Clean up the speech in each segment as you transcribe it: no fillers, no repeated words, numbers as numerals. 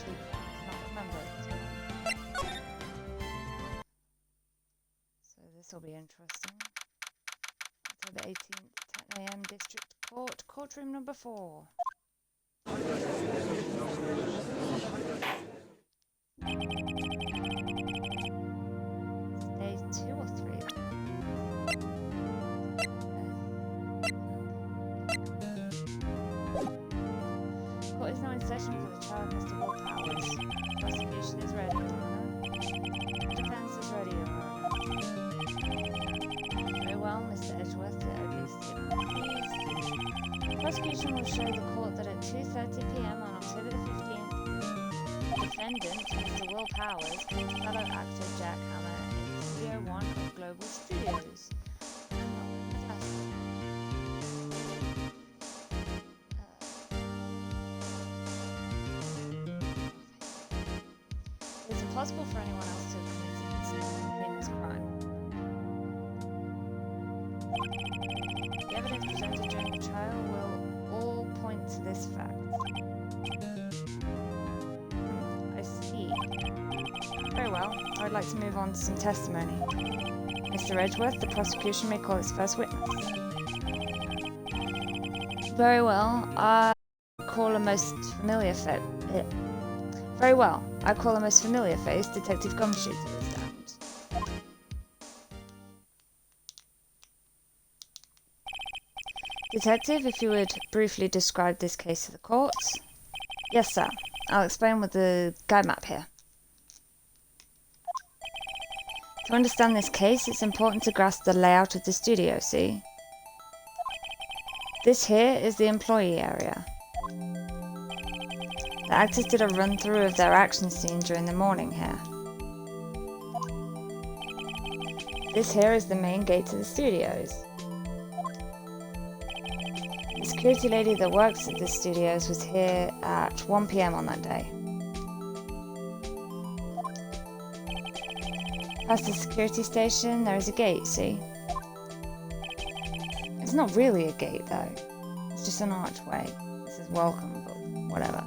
actually cannot remember it. So this will be interesting. October 18th, 10 a.m. District Court, courtroom number 4. Day 2 or 3? Court is now in session for the trial of Mr. Will Powers. Prosecution is ready, Your Honor. Defense is ready, Your Honor. Very well, Mr. Edgeworth, the opening statement, please. Prosecution will show the court that at 2:30 p.m. on October the 15th, the defendant, Mr. Will Powers, killed fellow actor Jack Hammer in Studio 1 of Global Studios. It's impossible for anyone else to have committed this heinous crime. The evidence presented during the trial will all point to this fact. I see. Very well. I would like to move on to some testimony. Mr. Edgeworth, the prosecution may call its first witness. Very well. I call a most familiar face. Very well. I call a most familiar face, Detective Gumshoe, to the stand. Detective, if you would briefly describe this case to the court. Yes, sir. I'll explain with the guide map here. To understand this case, it's important to grasp the layout of the studio, see? This here is the employee area. The actors did a run-through of their action scene during the morning here. This here is the main gate to the studios. The security lady that works at the studios was here at 1 p.m. on that day. Past the security station, there is a gate, see? It's not really a gate, though. It's just an archway. It says welcome, but whatever.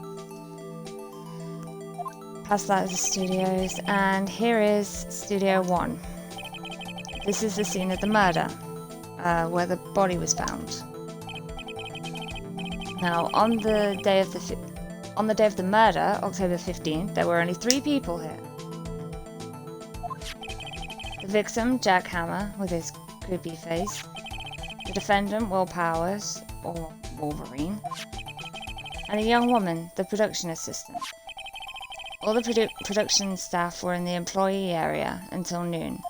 Past that is the studios, and here is Studio 1. This is the scene of the murder, where the body was found. Now, on the day of the murder, October 15th, there were only 3 people here. The victim, Jack Hammer, with his creepy face. The defendant, Will Powers, or Wolverine. And a young woman, the production assistant. All the production staff were in the employee area until noon.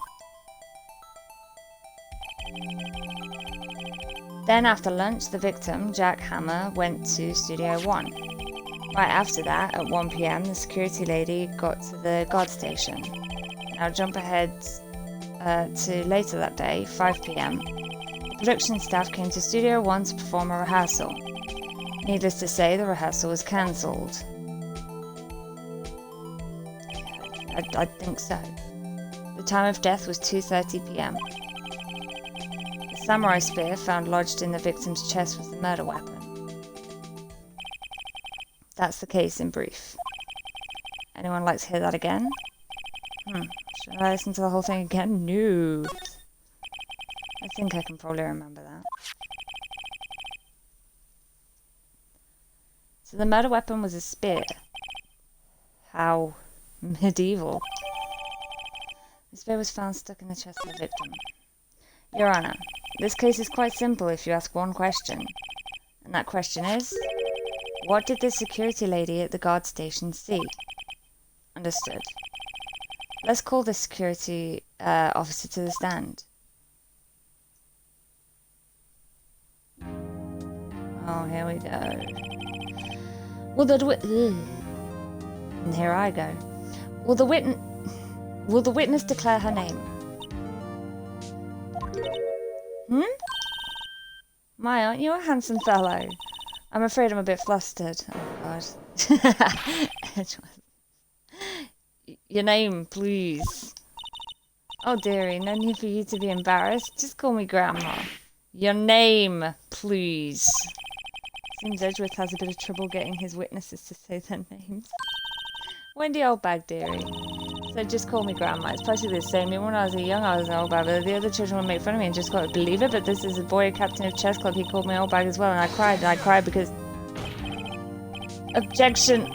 Then after lunch, the victim, Jack Hammer, went to Studio 1. Right after that, at 1 p.m, the security lady got to the guard station. Now jump ahead to later that day, 5 p.m. The production staff came to Studio 1 to perform a rehearsal. Needless to say, the rehearsal was cancelled. I think so. The time of death was 2:30 p.m. The samurai spear found lodged in the victim's chest was the murder weapon. That's the case in brief. Anyone like to hear that again? Should I listen to the whole thing again? No. I think I can probably remember that. So the murder weapon was a spear. How medieval. The spear was found stuck in the chest of the victim. Your Honor, this case is quite simple if you ask one question. And that question is, what did the security lady at the guard station see? Understood. Let's call the security officer to the stand. Oh, here we go. And here I go. Will the witness declare her name? My, aren't you a handsome fellow? I'm afraid I'm a bit flustered. Oh, God. Your name, please. Oh, dearie, no need for you to be embarrassed. Just call me Grandma. Your name, please. Seems Edgeworth has a bit of trouble getting his witnesses to say their names. Wendy Oldbag, dearie. So just call me Grandma. It's practically the same. Even when I was young, I was an old bag, but the other children would make fun of me and just couldn't believe it. But this is a boy, a captain of chess club. He called me old bag as well, and I cried. And I cried because... Objection.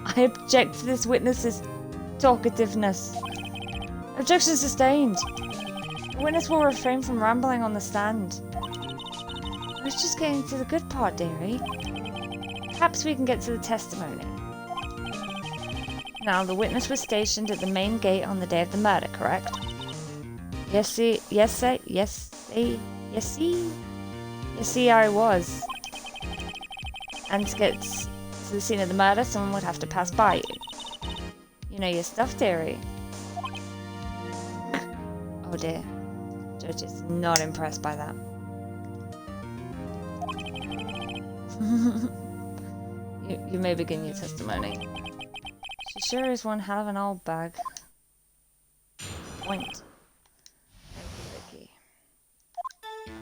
I object to this witness's talkativeness. Objection sustained. The witness will refrain from rambling on the stand. I was just getting to the good part, dearie. Perhaps we can get to the testimony. Now, the witness was stationed at the main gate on the day of the murder, correct? Yes, I was. And to get to the scene of the murder, someone would have to pass by you. You know your stuff, dearie. Oh dear. Judge is not impressed by that. You may begin your testimony. She sure is one hell of an old bag. Point. Thank you.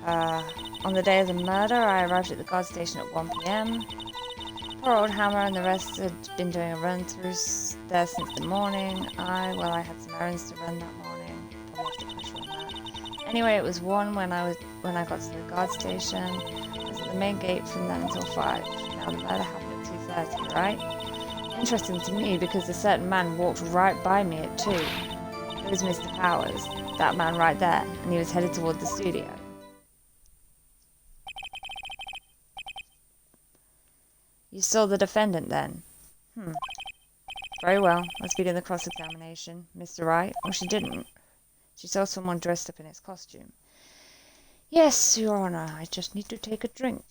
On the day of the murder, I arrived at the guard station at 1 PM. Poor old Hammer and the rest had been doing a run-through there since the morning. I had some errands to run that morning. Probably have to push on that. Anyway, it was 1 when I got to the guard station. I was at the main gate from then until 5. Now the murder happened at 2:30, right? Interesting to me because a certain man walked right by me at 2. It was Mr. Powers, that man right there, and he was headed toward the studio. You saw the defendant then? Very well, let's begin the cross-examination. Mr. Wright? Oh, she didn't. She saw someone dressed up in his costume. Yes, Your Honor, I just need to take a drink.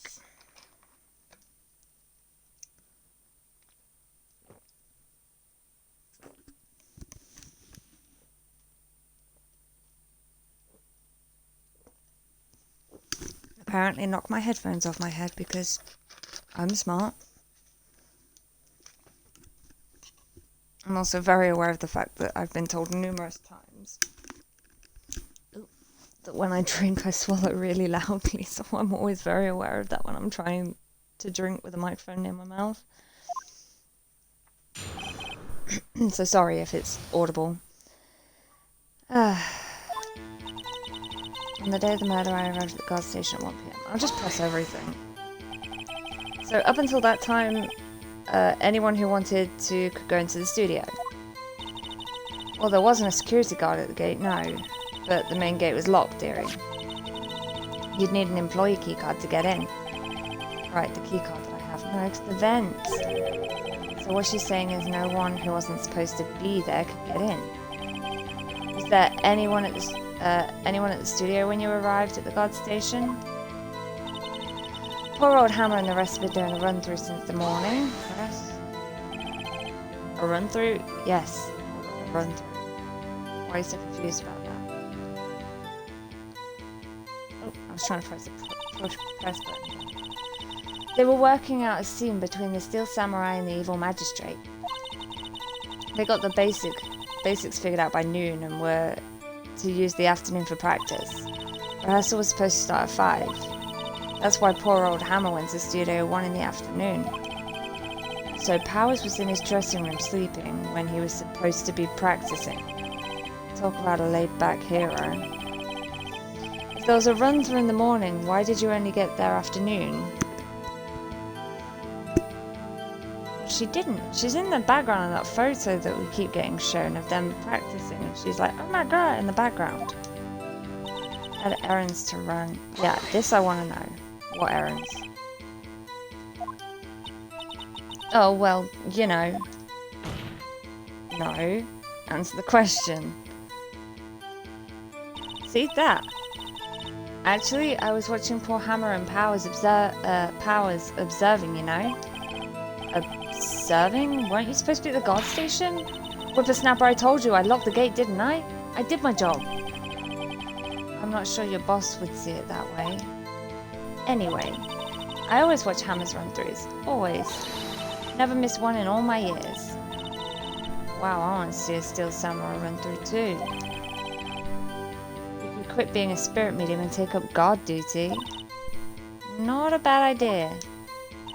Apparently knock my headphones off my head because I'm smart. I'm also very aware of the fact that I've been told numerous times that when I drink I swallow really loudly, so I'm always very aware of that when I'm trying to drink with a microphone near my mouth. So sorry if it's audible. On the day of the murder, I arrived at the guard station at 1 PM. I'll just press everything. So up until that time, anyone who wanted to could go into the studio. Well, there wasn't a security guard at the gate, no. But the main gate was locked, dearie. You'd need an employee keycard to get in. Right, the keycard that I have. No, it's the vent. So what she's saying is no one who wasn't supposed to be there could get in. Was there anyone at the studio when you arrived at the guard station? Poor old Hammer and the rest have been doing a run-through since the morning. Yes. A run-through? Yes. A run-through. Why are you so confused about that? Oh, I was trying to press the press button. They were working out a scene between the Steel Samurai and the Evil Magistrate. They got the basics figured out by noon and were to use the afternoon for practice. Rehearsal was supposed to start at 5. That's why poor old Hammer went to studio 1 in the afternoon. So Powers was in his dressing room sleeping when he was supposed to be practicing. Talk about a laid-back hero. If there was a run-through in the morning, why did you only get there afternoon? She didn't. She's in the background of that photo that we keep getting shown of them practicing. And she's like, oh my god, in the background. Had errands to run. Yeah, this I want to know. What errands? Oh, well, you know. No. Answer the question. See that? Actually, I was watching poor Hammer and Powers observing, you know? Observing? Weren't you supposed to be at the guard station? Whippersnapper, I told you, I locked the gate, didn't I? I did my job. I'm not sure your boss would see it that way. Anyway, I always watch Hammer's run-throughs. Always. Never missed one in all my years. Wow, I want to see a Steel Samurai run-through too. You could quit being a spirit medium and take up guard duty. Not a bad idea.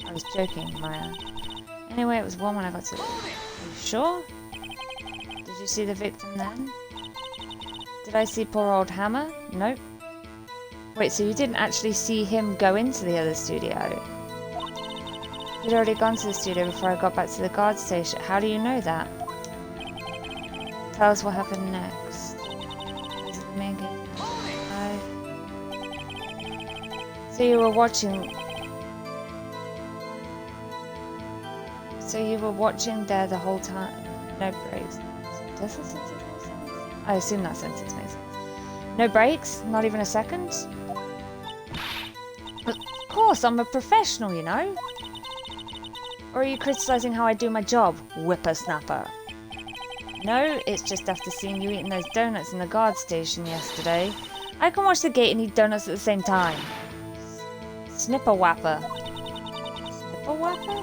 I was joking, Maya. Anyway, it was 1 when I got to You sure? Did you see the victim then? Did I see poor old Hammer? Nope. Wait, so you didn't actually see him go into the other studio? He'd already gone to the studio before I got back to the guard station. How do you know that? Tell us what happened next. Is it the main gate? So you were watching... So you were watching there the whole time? No breaks. Does that sentence make sense? I assume that sentence makes sense. No breaks? Not even a second? Of course, I'm a professional, you know. Or are you criticizing how I do my job, whippersnapper? No, it's just after seeing you eating those donuts in the guard station yesterday. I can watch the gate and eat donuts at the same time. Snipper whapper. Snipper whapper?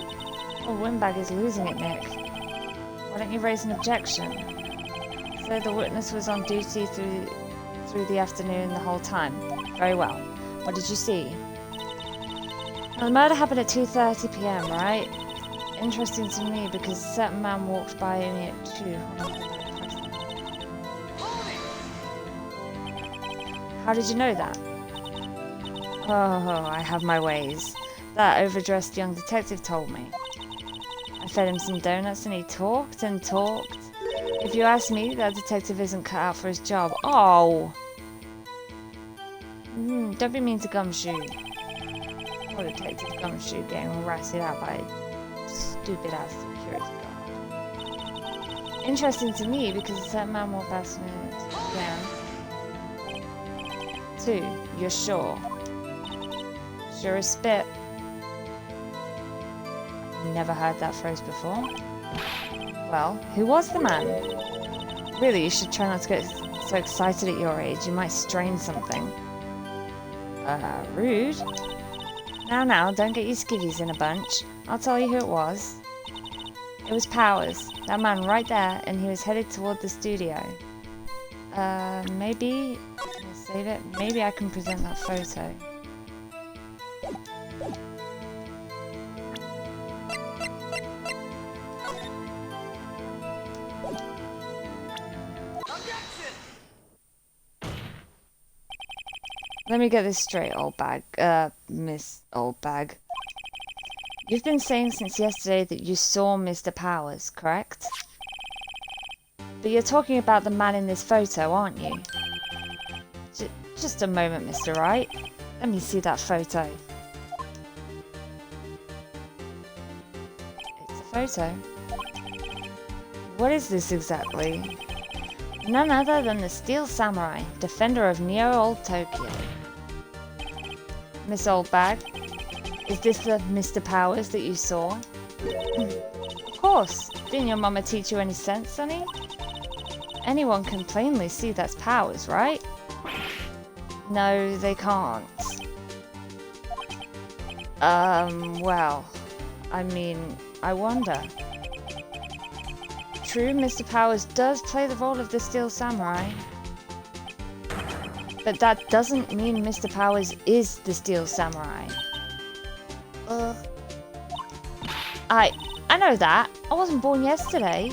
Oh, Windbag is losing it, Nick. Why don't you raise an objection? So the witness was on duty through the afternoon the whole time. Very well. What did you see? Now, the murder happened at 2:30 p.m, right? Interesting to me because a certain man walked by me at 2. How did you know that? Oh, I have my ways. That overdressed young detective told me. I fed him some donuts and he talked and talked. If you ask me, that detective isn't cut out for his job. Oh! Don't be mean to Gumshoe. Poor Detective Gumshoe getting ratted out by a stupid ass security guard. Interesting to me because a certain man walked past me. Yeah. 2. You're sure? Sure as spit. Never heard that phrase before. Well, who was the man? Really, you should try not to get so excited at your age. You might strain something. Rude. Now, don't get your skivvies in a bunch. I'll tell you who it was. It was Powers. That man right there, and he was headed toward the studio. Maybe... Can I save it? Maybe I can present that photo. Let me get this straight, old bag. Miss Old Bag. You've been saying since yesterday that you saw Mr. Powers, correct? But you're talking about the man in this photo, aren't you? Just a moment, Mr. Wright. Let me see that photo. It's a photo. What is this exactly? None other than the Steel Samurai, defender of Neo-Old Tokyo. Miss Old Bag, is this the Mr. Powers that you saw? Of course. Didn't your mama teach you any sense, Sonny? Anyone can plainly see that's Powers, right? No, they can't. Well, I mean, I wonder. True, Mr. Powers does play the role of the Steel Samurai. But that doesn't mean Mr. Powers is the Steel Samurai. I know that. I wasn't born yesterday.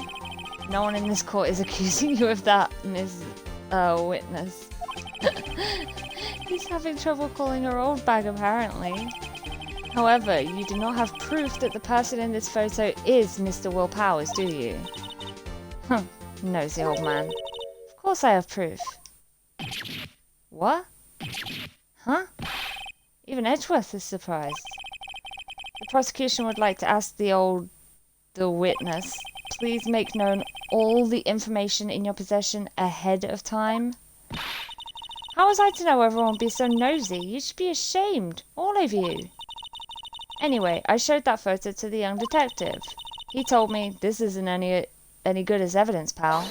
No one in this court is accusing you of that, Miss Witness. He's having trouble calling her old bag, apparently. However, you do not have proof that the person in this photo is Mr. Will Powers, do you? Huh, nosy old man. Of course I have proof. What? Huh? Even Edgeworth is surprised. The prosecution would like to ask the witness, please make known all the information in your possession ahead of time. How was I to know everyone would be so nosy? You should be ashamed, all of you. Anyway, I showed that photo to the young detective. He told me this isn't any good as evidence, pal.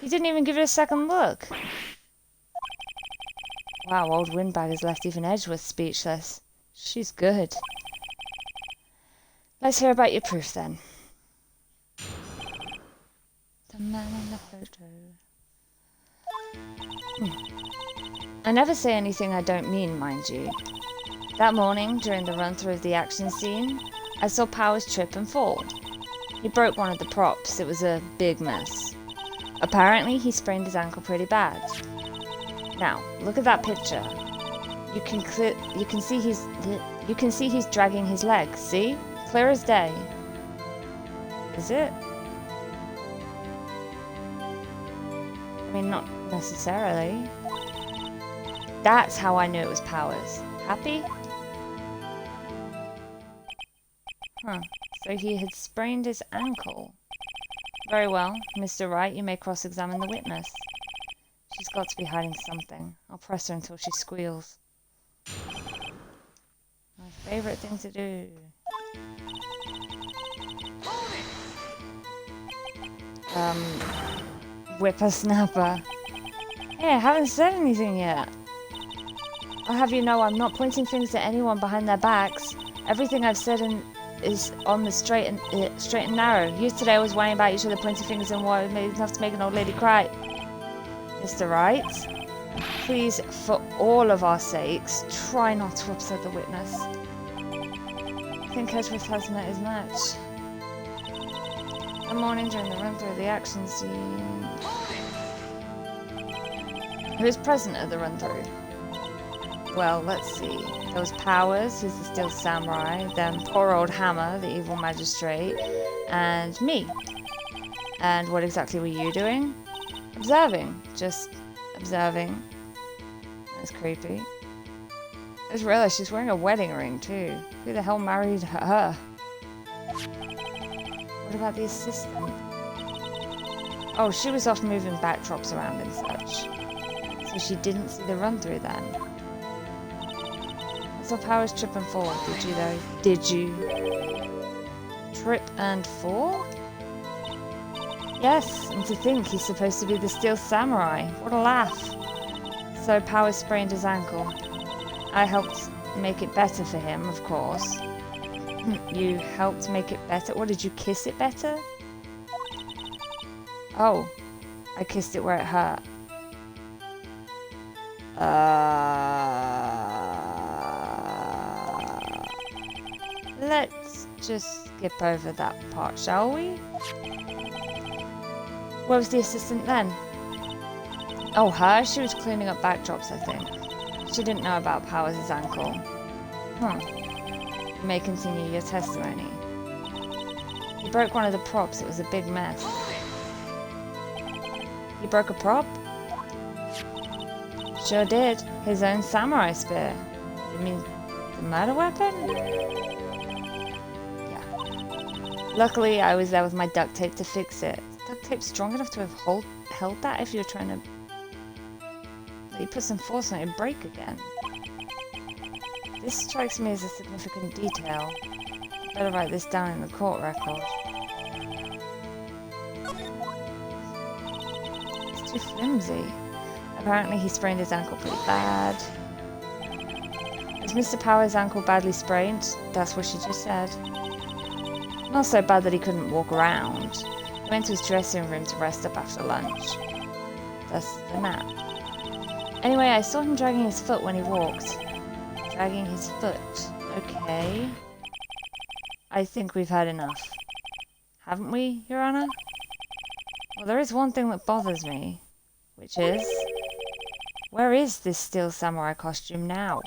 He didn't even give it a second look. Wow, old Windbag has left even Edgeworth speechless. She's good. Let's hear about your proof then. The man in the photo. I never say anything I don't mean, mind you. That morning, during the run-through of the action scene, I saw Powers trip and fall. He broke one of the props. It was a big mess. Apparently, he sprained his ankle pretty bad. Now, look at that picture. You can see he's dragging his leg. See? Clear as day. Is it? I mean, not necessarily. That's how I knew it was Powers. Happy? Huh. So he had sprained his ankle. Very well, Mr. Wright, you may cross-examine the witness. She's got to be hiding something. I'll press her until she squeals. My favorite thing to do. Whippersnapper. Hey, I haven't said anything yet. I'll have you know I'm not pointing fingers at anyone behind their backs. Everything I've said is on the straight and narrow. Yesterday I was whining about each other pointing fingers and what enough to make an old lady cry. Mr. Wright, please, for all of our sakes, try not to upset the witness. I think Edgeworth has met his match. One morning during the run-through of the action scene... Who was present at the run-through? Well, let's see. There was Powers, who's the Steel Samurai, then poor old Hammer, the evil magistrate, and me. And what exactly were you doing? Observing. Just observing. That's creepy. I just realized she's wearing a wedding ring, too. Who the hell married her? What about the assistant? Oh, she was off moving backdrops around and such. So she didn't see the run-through then. I saw Powers trip and fall. Did you, though? Did you? Trip and fall? Yes, and to think he's supposed to be the Steel Samurai. What a laugh. So Powers sprained his ankle. I helped make it better for him, of course. You helped make it better? What, did you kiss it better? Oh, I kissed it where it hurt. Let's just skip over that part, shall we? Where was the assistant then? Oh, her? She was cleaning up backdrops, I think. She didn't know about Powers' ankle. You may continue your testimony. He broke one of the props. It was a big mess. He broke a prop? Sure did. His own samurai spear. You mean the murder weapon? Yeah. Luckily, I was there with my duct tape to fix it. Is duct tape strong enough to have held that if you're trying to... You put some force on it, it'd break again. This strikes me as a significant detail. Better write this down in the court record. It's too flimsy. Apparently he sprained his ankle pretty bad. Is Mr. Powers' ankle badly sprained? That's what she just said. Not so bad that he couldn't walk around. He went to his dressing room to rest up after lunch. That's the nap. Anyway, I saw him dragging his foot when he walked. Dragging his foot. Okay. I think we've had enough. Haven't we, Your Honor? Well, there is one thing that bothers me. Which is... Where is this Steel Samurai costume now?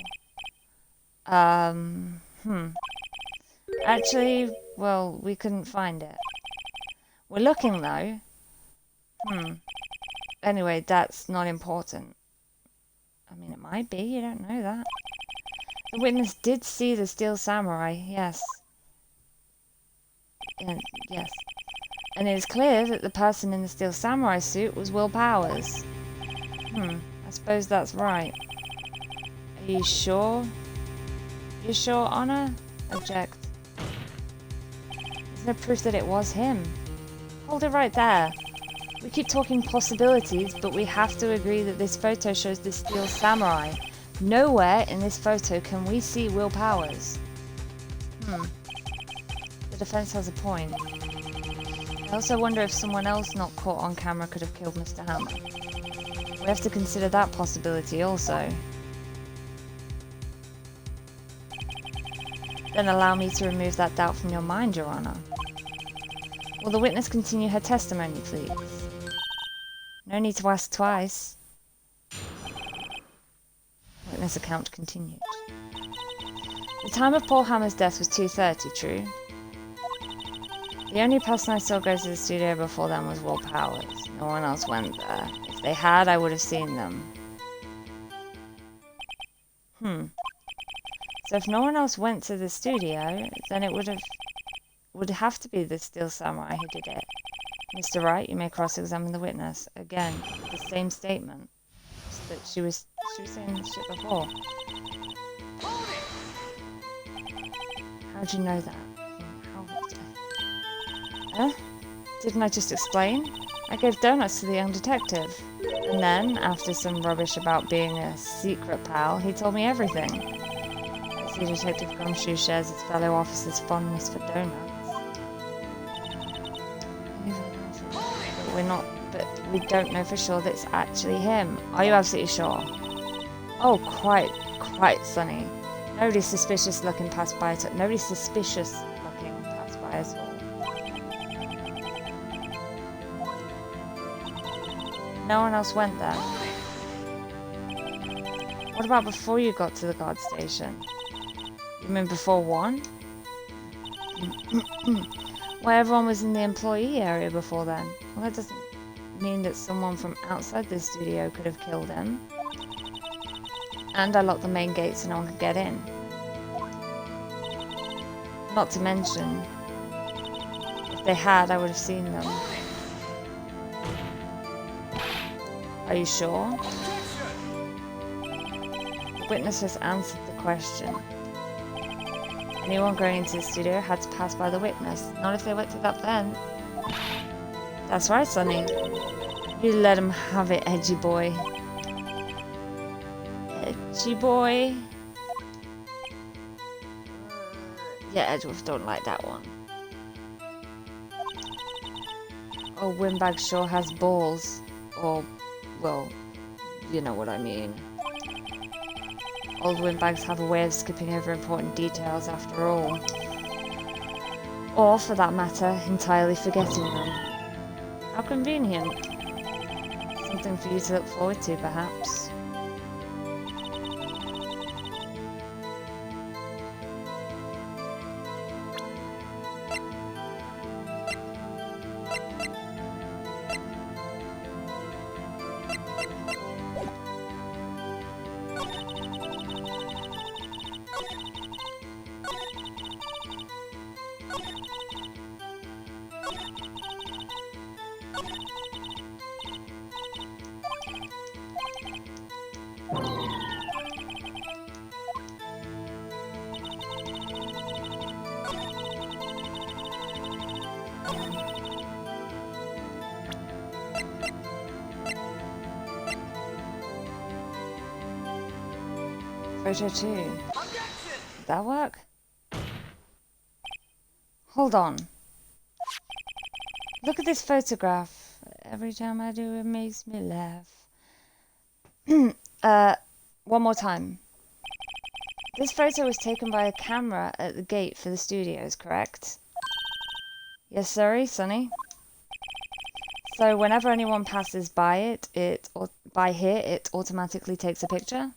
Actually, well, we couldn't find it. We're looking, though. Anyway, that's not important. I mean, it might be, you don't know that. The witness did see the Steel Samurai, yes. Yes. And it is clear that the person in the Steel Samurai suit was Will Powers. I suppose that's right. Are you sure? You sure, Honor? Object. There's no proof that it was him. Hold it right there. We keep talking possibilities, but we have to agree that this photo shows the Steel Samurai. Nowhere in this photo can we see Will Powers. The defense has a point. I also wonder if someone else not caught on camera could have killed Mr. Hammer. We have to consider that possibility also. Then allow me to remove that doubt from your mind, Your Honor. Will the witness continue her testimony, please? No need to ask twice. Witness account continued. The time of Paul Hammer's death was 2:30, true? The only person I saw go to the studio before then was Will Powers. No one else went there. If they had, I would have seen them. So if no one else went to the studio, then it would have to be the Steel Samurai who did it. Mr. Wright, you may cross-examine the witness. Again, the same statement. Just that she was saying this shit before. How'd you know that? Huh? Didn't I just explain? I gave donuts to the young detective. And then, after some rubbish about being a secret pal, he told me everything. I see Detective Gumshoe shares his fellow officer's fondness for donuts. But we don't know for sure that it's actually him. Are you absolutely sure? Oh, quite, Sonny. Nobody's suspicious looking past by at all. Nobody's suspicious looking past by at all. No one else went there. What about before you got to the guard station? You mean before 1? Why everyone was in the employee area before then? Well, that doesn't mean that someone from outside the studio could have killed him. And I locked the main gate so no one could get in. Not to mention, if they had, I would have seen them. Are you sure? The witness has answered the question. Anyone going into the studio had to pass by the witness. Not if they went through that vent. That's right, Sonny. You let him have it, edgy boy. Edgy boy. Yeah, Edgeworth don't like that one. Oh, Windbag sure has balls. Or, well, you know what I mean. Old windbags have a way of skipping over important details after all. Or, for that matter, entirely forgetting them. How convenient. Something for you to look forward to, perhaps. Photo 2. Did that work? Hold on. Look at this photograph. Every time I do, it makes me laugh. One more time. This photo was taken by a camera at the gate for the studios, correct? Yes, sorry, Sonny. So whenever anyone passes by it automatically takes a picture?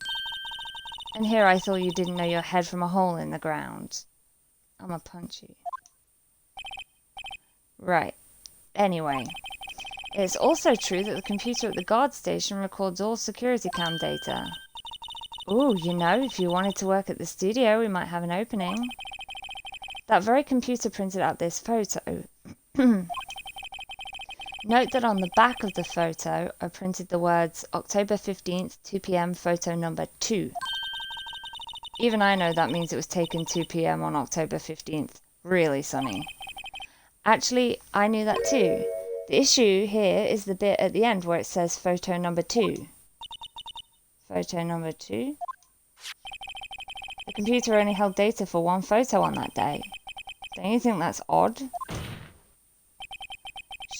And here I thought you didn't know your head from a hole in the ground. I'ma punch you. Right. Anyway. It's also true that the computer at the guard station records all security cam data. Ooh, you know, if you wanted to work at the studio, we might have an opening. That very computer printed out this photo. Note that on the back of the photo are printed the words October 15th, 2 p.m. photo number 2. Even I know that means it was taken 2 p.m. on October 15th. Really, Sonny. Actually, I knew that too. The issue here is the bit at the end where it says photo number 2. Photo number 2? The computer only held data for one photo on that day. Don't you think that's odd?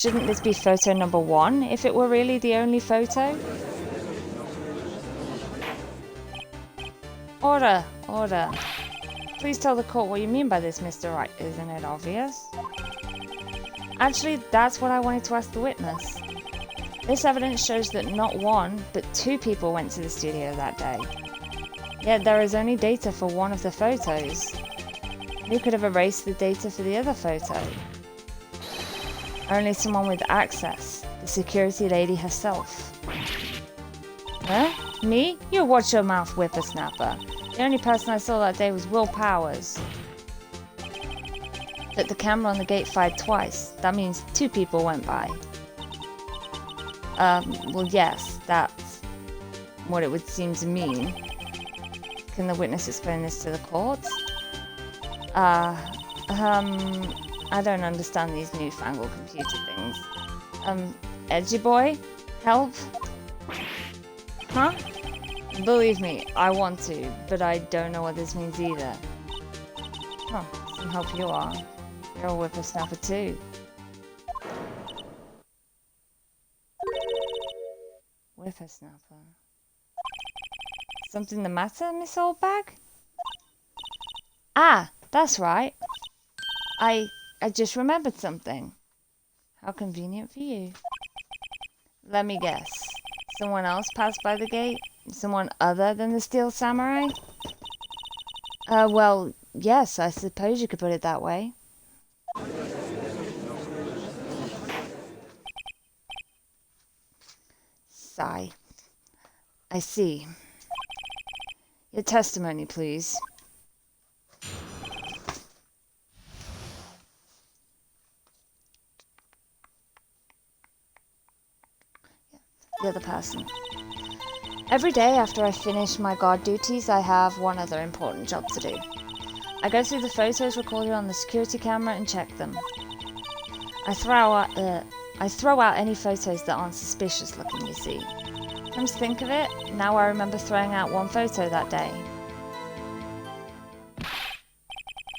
Shouldn't this be photo number 1 if it were really the only photo? Order! Order! Please tell the court what you mean by this, Mr. Wright. Isn't it obvious? Actually, that's what I wanted to ask the witness. This evidence shows that not one, but two people went to the studio that day. Yet there is only data for one of the photos. Who could have erased the data for the other photo? Only someone with access, the security lady herself. Huh? Me? You watch your mouth, whippersnapper. The only person I saw that day was Will Powers. But the camera on the gate fired twice. That means two people went by. Well, yes, that's what it would seem to mean. Can the witness explain this to the court? I don't understand these newfangled computer things. Edgy boy? Help? Huh? Believe me, I want to, but I don't know what this means either. Huh, some help you are. You're a whippersnapper too. Whippersnapper. Something the matter, Miss Oldbag? Ah, that's right. I just remembered something. How convenient for you. Let me guess. Someone else passed by the gate? Someone other than the Steel Samurai? Well, yes, I suppose you could put it that way. Sigh. I see. Your testimony, please. The other person. Every day after I finish my guard duties, I have one other important job to do. I go through the photos recorded on the security camera and check them. I throw out any photos that aren't suspicious looking, you see. Come to think of it, now I remember throwing out one photo that day.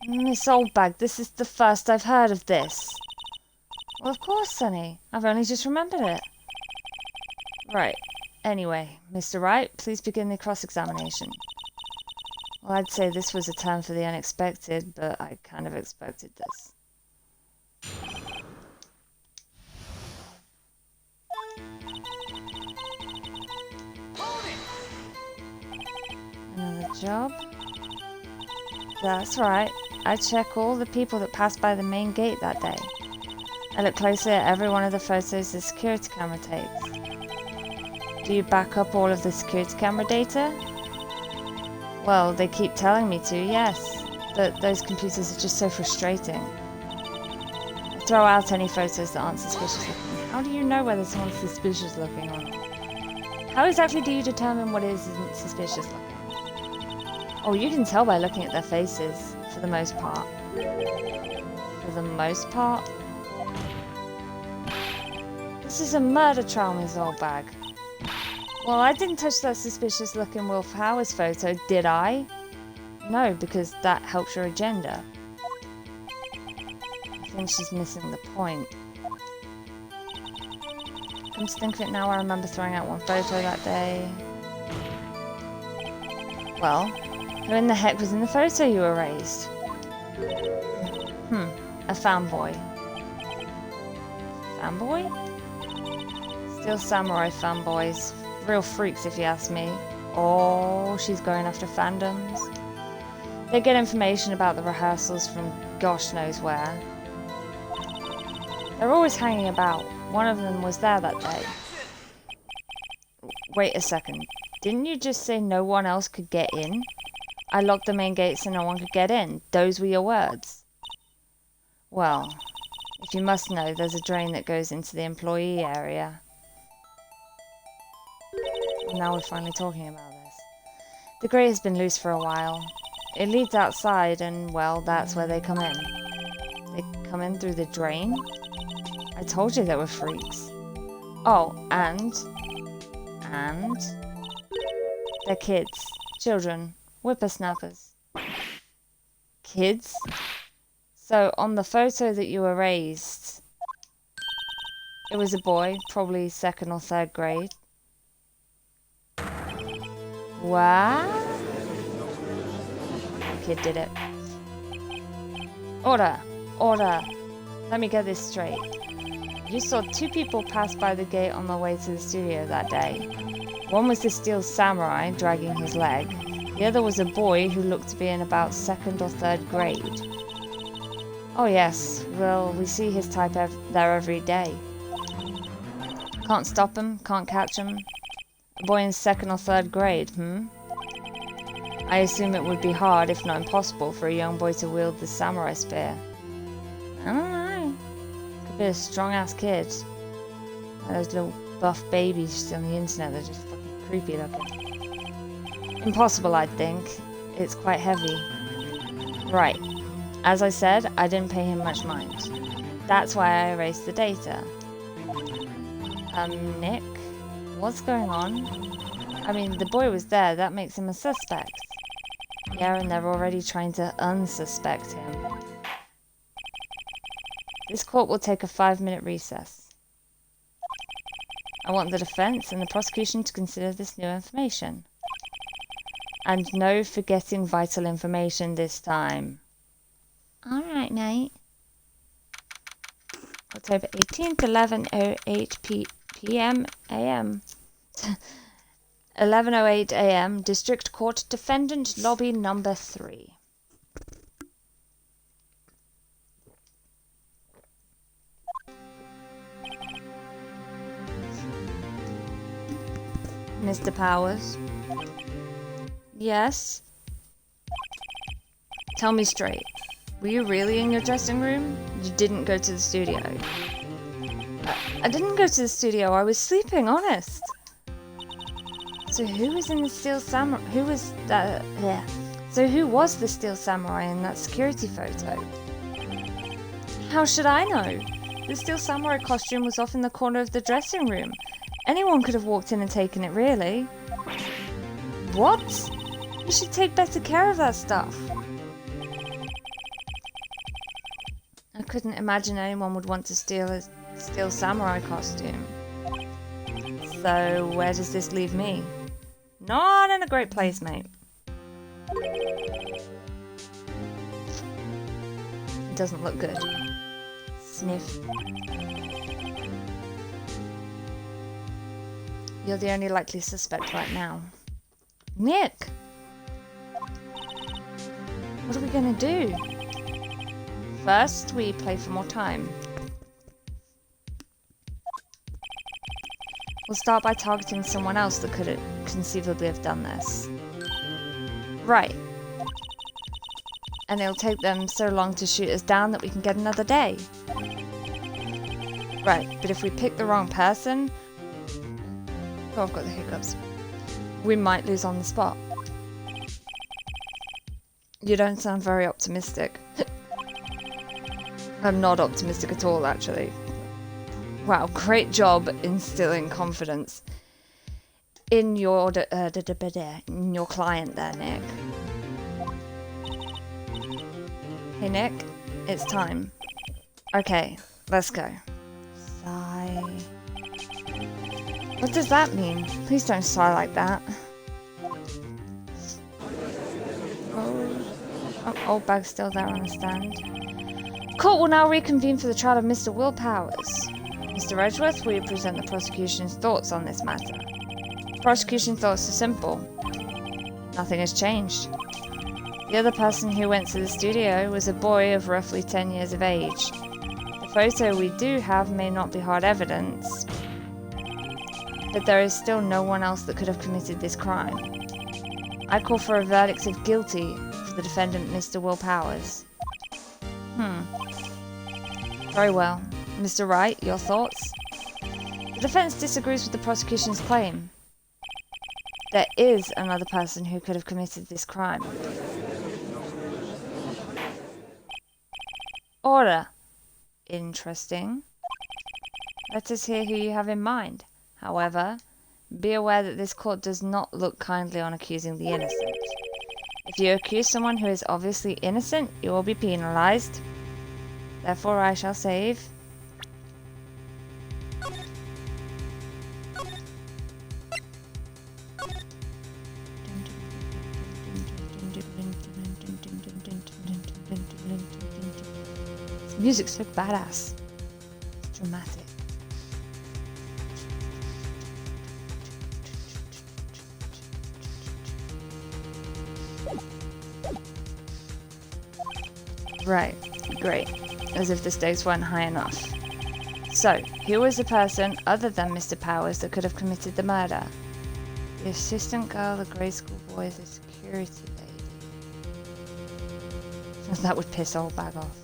Miss Oldbag, this is the first I've heard of this. Well, of course, Sonny. I've only just remembered it. Right. Anyway, Mr. Wright, please begin the cross-examination. Well, I'd say this was a turn for the unexpected, but I kind of expected this. Another job? That's right. I check all the people that passed by the main gate that day. I look closely at every one of the photos the security camera takes. Do you back up all of the security camera data? Well, they keep telling me to, yes. But those computers are just so frustrating. I throw out any photos that aren't suspicious looking. How do you know whether someone's suspicious looking or not? How exactly do you determine what isn't suspicious looking? Oh, you can tell by looking at their faces, for the most part. For the most part? This is a murder trial, Ms. Oldbag. Well, I didn't touch that suspicious-looking Will Powers photo, did I? No, because that helps your agenda. I think she's missing the point. Come to think of it now, I remember throwing out one photo that day. Well, who in the heck was in the photo you erased? A fanboy. Fanboy? Steel Samurai fanboys. Real freaks, if you ask me. Oh, she's going after fandoms. They get information about the rehearsals from gosh knows where. They're always hanging about. One of them was there that day. Wait a second. Didn't you just say no one else could get in? I locked the main gate so no one could get in. Those were your words. Well, if you must know, there's a drain that goes into the employee area. Now we're finally talking about this. The grate has been loose for a while. It leads outside and, well, that's where they come in. They come in through the drain? I told you they were freaks. Oh, and... they're kids. Children. Whippersnappers. Kids? So, on the photo that you erased, it was a boy, probably 2nd or 3rd grade. What? The kid did it. Order! Order! Let me get this straight. You saw two people pass by the gate on their way to the studio that day. One was the steel samurai dragging his leg. The other was a boy who looked to be in about 2nd or 3rd grade. Oh yes, well, we see his type there every day. Can't stop him, can't catch him. A boy in 2nd or 3rd grade, I assume it would be hard, if not impossible, for a young boy to wield the samurai spear. I don't know. Could be a strong-ass kid. Like those little buff babies on the internet, they're just fucking creepy looking. Impossible, I'd think. It's quite heavy. Right. As I said, I didn't pay him much mind. That's why I erased the data. Nick? What's going on? I mean, the boy was there, that makes him a suspect. Yeah, and they're already trying to unsuspect him. This court will take a 5-minute recess. I want the defense and the prosecution to consider this new information. And no forgetting vital information this time. Alright, Nate. October 18th, 11:08 p.m. a.m. 11:08 a.m. District Court Defendant Lobby Number 3. Mr. Powers? Yes? Tell me straight. Were you really in your dressing room? You didn't go to the studio. I didn't go to the studio. I was sleeping, honest. So who was in the steel samurai? Who was that? Yeah. So who was the steel samurai in that security photo? How should I know? The steel samurai costume was off in the corner of the dressing room. Anyone could have walked in and taken it, really. What? You should take better care of that stuff. I couldn't imagine anyone would want to steal a steel samurai costume. So where does this leave me? Not in a great place, mate. It doesn't look good. Sniff. You're the only likely suspect right now. Nick! What are we gonna do? First, we play for more time. We'll start by targeting someone else that could conceivably have done this. Right. And it'll take them so long to shoot us down that we can get another day. Right, but if we pick the wrong person... Oh, I've got the hiccups. We might lose on the spot. You don't sound very optimistic. I'm not optimistic at all, actually. Wow, great job instilling confidence in your client there, Nick. Hey, Nick, it's time. Okay, let's go. Sigh. What does that mean? Please don't sigh like that. Oh, old bag's still there on the stand. Court will now reconvene for the trial of Mr. Will Powers. Mr. Edgeworth, will you present the prosecution's thoughts on this matter? Prosecution thoughts are simple. Nothing has changed. The other person who went to the studio was a boy of roughly 10 years of age. The photo we do have may not be hard evidence, but there is still no one else that could have committed this crime. I call for a verdict of guilty for the defendant, Mr. Will Powers. Very well. Mr. Wright, your thoughts? The defense disagrees with the prosecution's claim. There is another person who could have committed this crime. Order. Interesting. Let us hear who you have in mind. However, be aware that this court does not look kindly on accusing the innocent. If you accuse someone who is obviously innocent, you will be penalized. Therefore, I shall save. music's so badass. It's dramatic. Right, great. As if the stakes weren't high enough. So, who was the person other than Mr. Powers that could have committed the murder? The assistant girl, the grade school boy, the security lady. That would piss old bag off.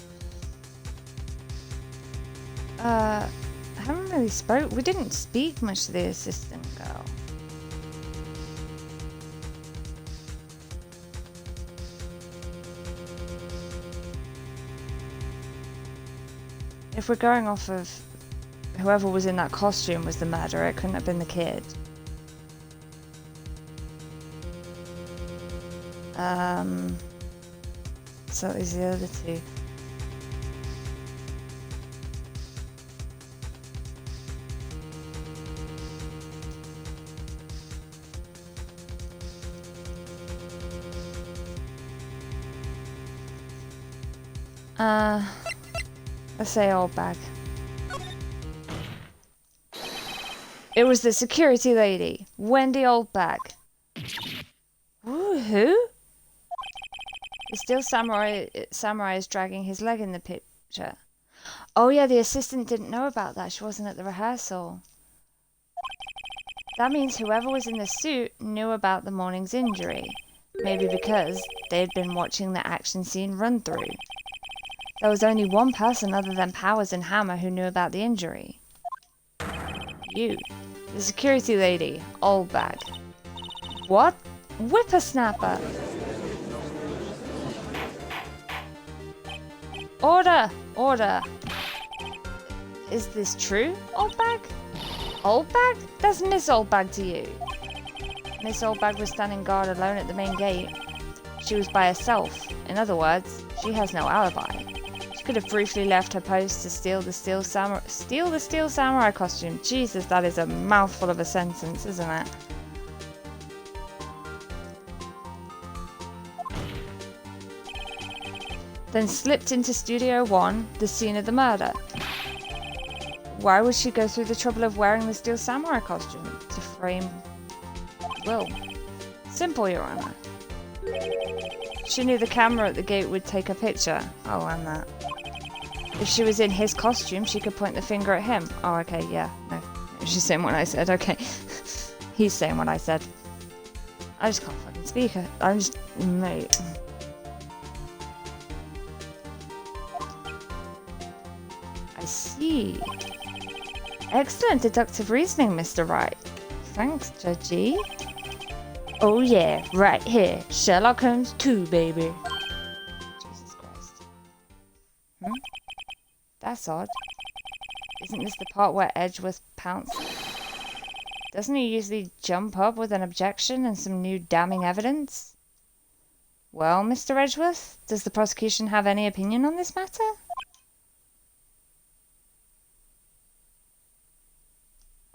I haven't really we didn't speak much to the assistant girl. If we're going off of whoever was in that costume was the murderer, it couldn't have been the kid. So is the other two. Let's say old bag. It was the security lady, Wendy Oldbag. Ooh, who? The steel samurai is dragging his leg in the picture. Oh yeah, the assistant didn't know about that. She wasn't at the rehearsal. That means whoever was in the suit knew about the morning's injury. Maybe because they'd been watching the action scene run through. There was only one person other than Powers and Hammer who knew about the injury. You. The security lady. Old bag. What? Whippersnapper! Order! Order! Is this true, Old bag? Old bag? That's Miss Old bag to you. Miss Old bag was standing guard alone at the main gate. She was by herself. In other words, she has no alibi. She could have briefly left her post to steal the steel samurai costume. Jesus, that is a mouthful of a sentence, isn't it? Then slipped into Studio 1, the scene of the murder. Why would she go through the trouble of wearing the steel samurai costume? To frame Will. Simple, Your Honor. She knew the camera at the gate would take a picture. Oh, and that. If she was in his costume, she could point the finger at him. Oh, okay, yeah. No. She's saying what I said. Okay. He's saying what I said. I just can't fucking speak it. I'm just... Mate. I see. Excellent deductive reasoning, Mr. Wright. Thanks, Judgy. Oh yeah, right here. Sherlock Holmes 2, baby. Jesus Christ. That's odd. Isn't this the part where Edgeworth pounces? Doesn't he usually jump up with an objection and some new damning evidence? Well, Mr. Edgeworth, does the prosecution have any opinion on this matter?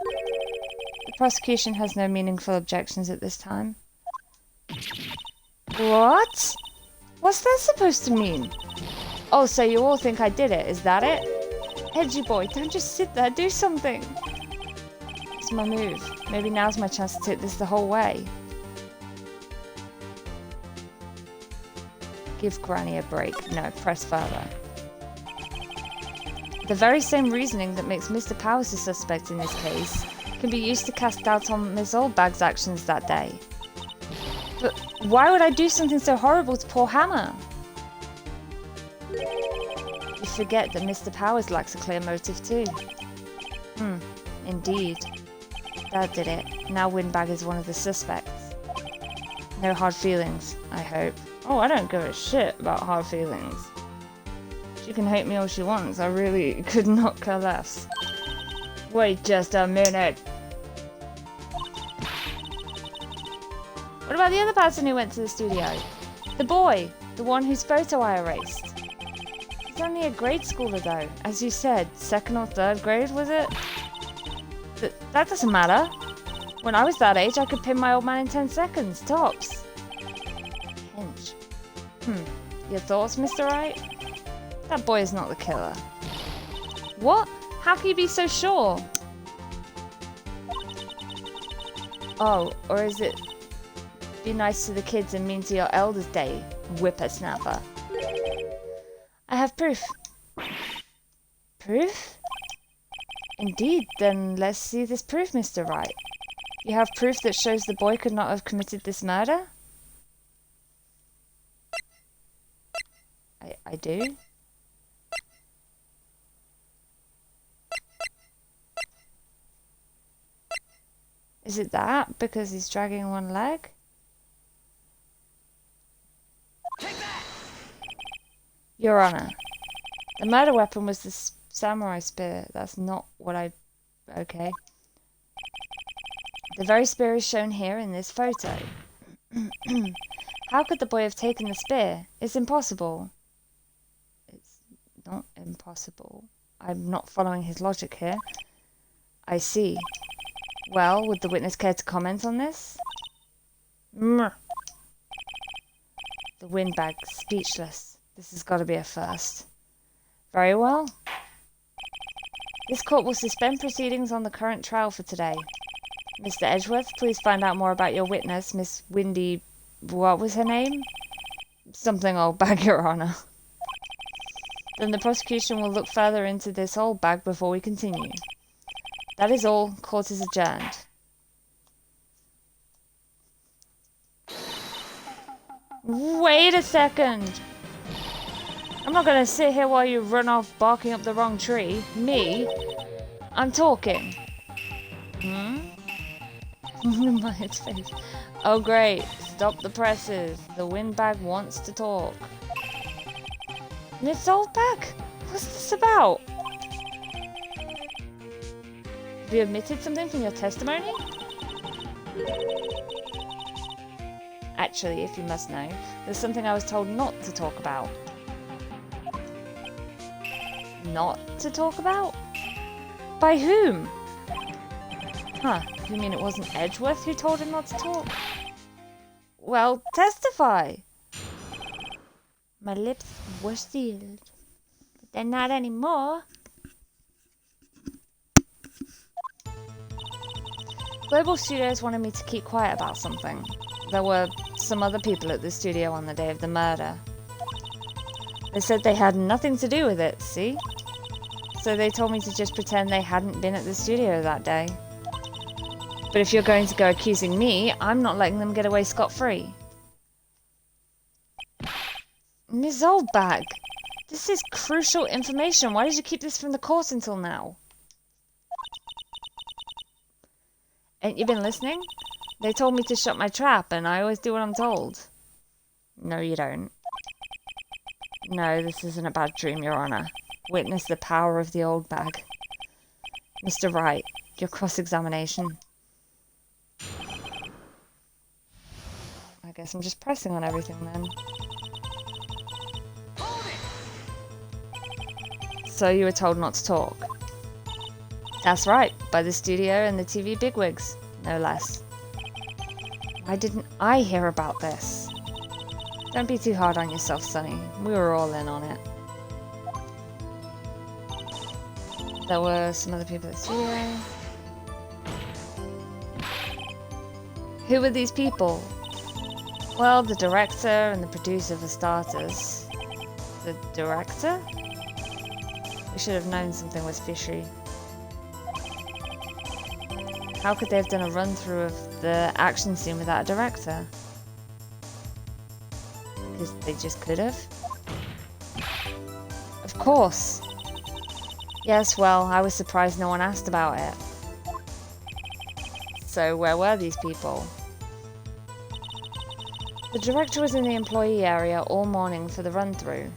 The prosecution has no meaningful objections at this time. What? What's that supposed to mean? Oh, so you all think I did it, is that it? Edgy boy, don't just sit there, do something! It's my move. Maybe now's my chance to take this the whole way. Give Granny a break. No, press further. The very same reasoning that makes Mr. Powers a suspect in this case can be used to cast doubt on Miss Oldbag's actions that day. But why would I do something so horrible to poor Hammer? You forget that Mr. Powers lacks a clear motive too. Indeed. That did it. Now Windbag is one of the suspects. No hard feelings, I hope. Oh, I don't give a shit about hard feelings. She can hate me all she wants. I really could not care less. Wait just a minute. What about the other person who went to the studio? The boy, the one whose photo I erased. He's only a grade schooler though. As you said, 2nd or 3rd grade, was it? That doesn't matter. When I was that age, I could pin my old man in 10 seconds, tops. Pinch. Your thoughts, Mr. Wright? That boy is not the killer. What? How can you be so sure? Oh, or is it be nice to the kids and mean to your elders day, whippersnapper? I have proof. Proof? Indeed, then let's see this proof, Mr. Wright. You have proof that shows the boy could not have committed this murder? I do. Is it that? Because he's dragging one leg? Take that! Your Honor, the murder weapon was the samurai spear. That's not what I... Okay. The very spear is shown here in this photo. How could the boy have taken the spear? It's impossible. It's not impossible. I'm not following his logic here. I see. Well, would the witness care to comment on this? The windbag, speechless. This has got to be a first. Very well. This court will suspend proceedings on the current trial for today. Mr. Edgeworth, please find out more about your witness, Miss Windy... What was her name? Something old bag, Your Honor. Then the prosecution will look further into this old bag before we continue. That is all. Court is adjourned. Wait a second! I'm not gonna sit here while you run off barking up the wrong tree. Me? I'm talking. Its face. Oh great. Stop the presses. The windbag wants to talk. Miss Oldbag? What's this about? Have you omitted something from your testimony? Actually, if you must know, there's something I was told not to talk about. Not to talk about? By whom? Huh, you mean it wasn't Edgeworth who told him not to talk? Well, testify! My lips were sealed, but they're not anymore. Global Studios wanted me to keep quiet about something. There were some other people at the studio on the day of the murder. They said they had nothing to do with it, see? So they told me to just pretend they hadn't been at the studio that day. But if you're going to go accusing me, I'm not letting them get away scot-free. Ms. Oldbag, this is crucial information. Why did you keep this from the court until now? Ain't you been listening? They told me to shut my trap, and I always do what I'm told. No, you don't. No, this isn't a bad dream, Your Honor. Witness the power of the old bag. Mr. Wright, your cross-examination. I guess I'm just pressing on everything then. So you were told not to talk? That's right, by the studio and the TV bigwigs, no less. Why didn't I hear about this? Don't be too hard on yourself, Sonny. We were all in on it. There were some other people at the studio. Who were these people? Well, the director and the producer for starters. The director? We should have known something was fishy. How could they have done a run-through of the action scene without a director? Because they just could have. Of course. Yes, well, I was surprised no one asked about it. So where were these people? The director was in the employee area all morning for the run-through.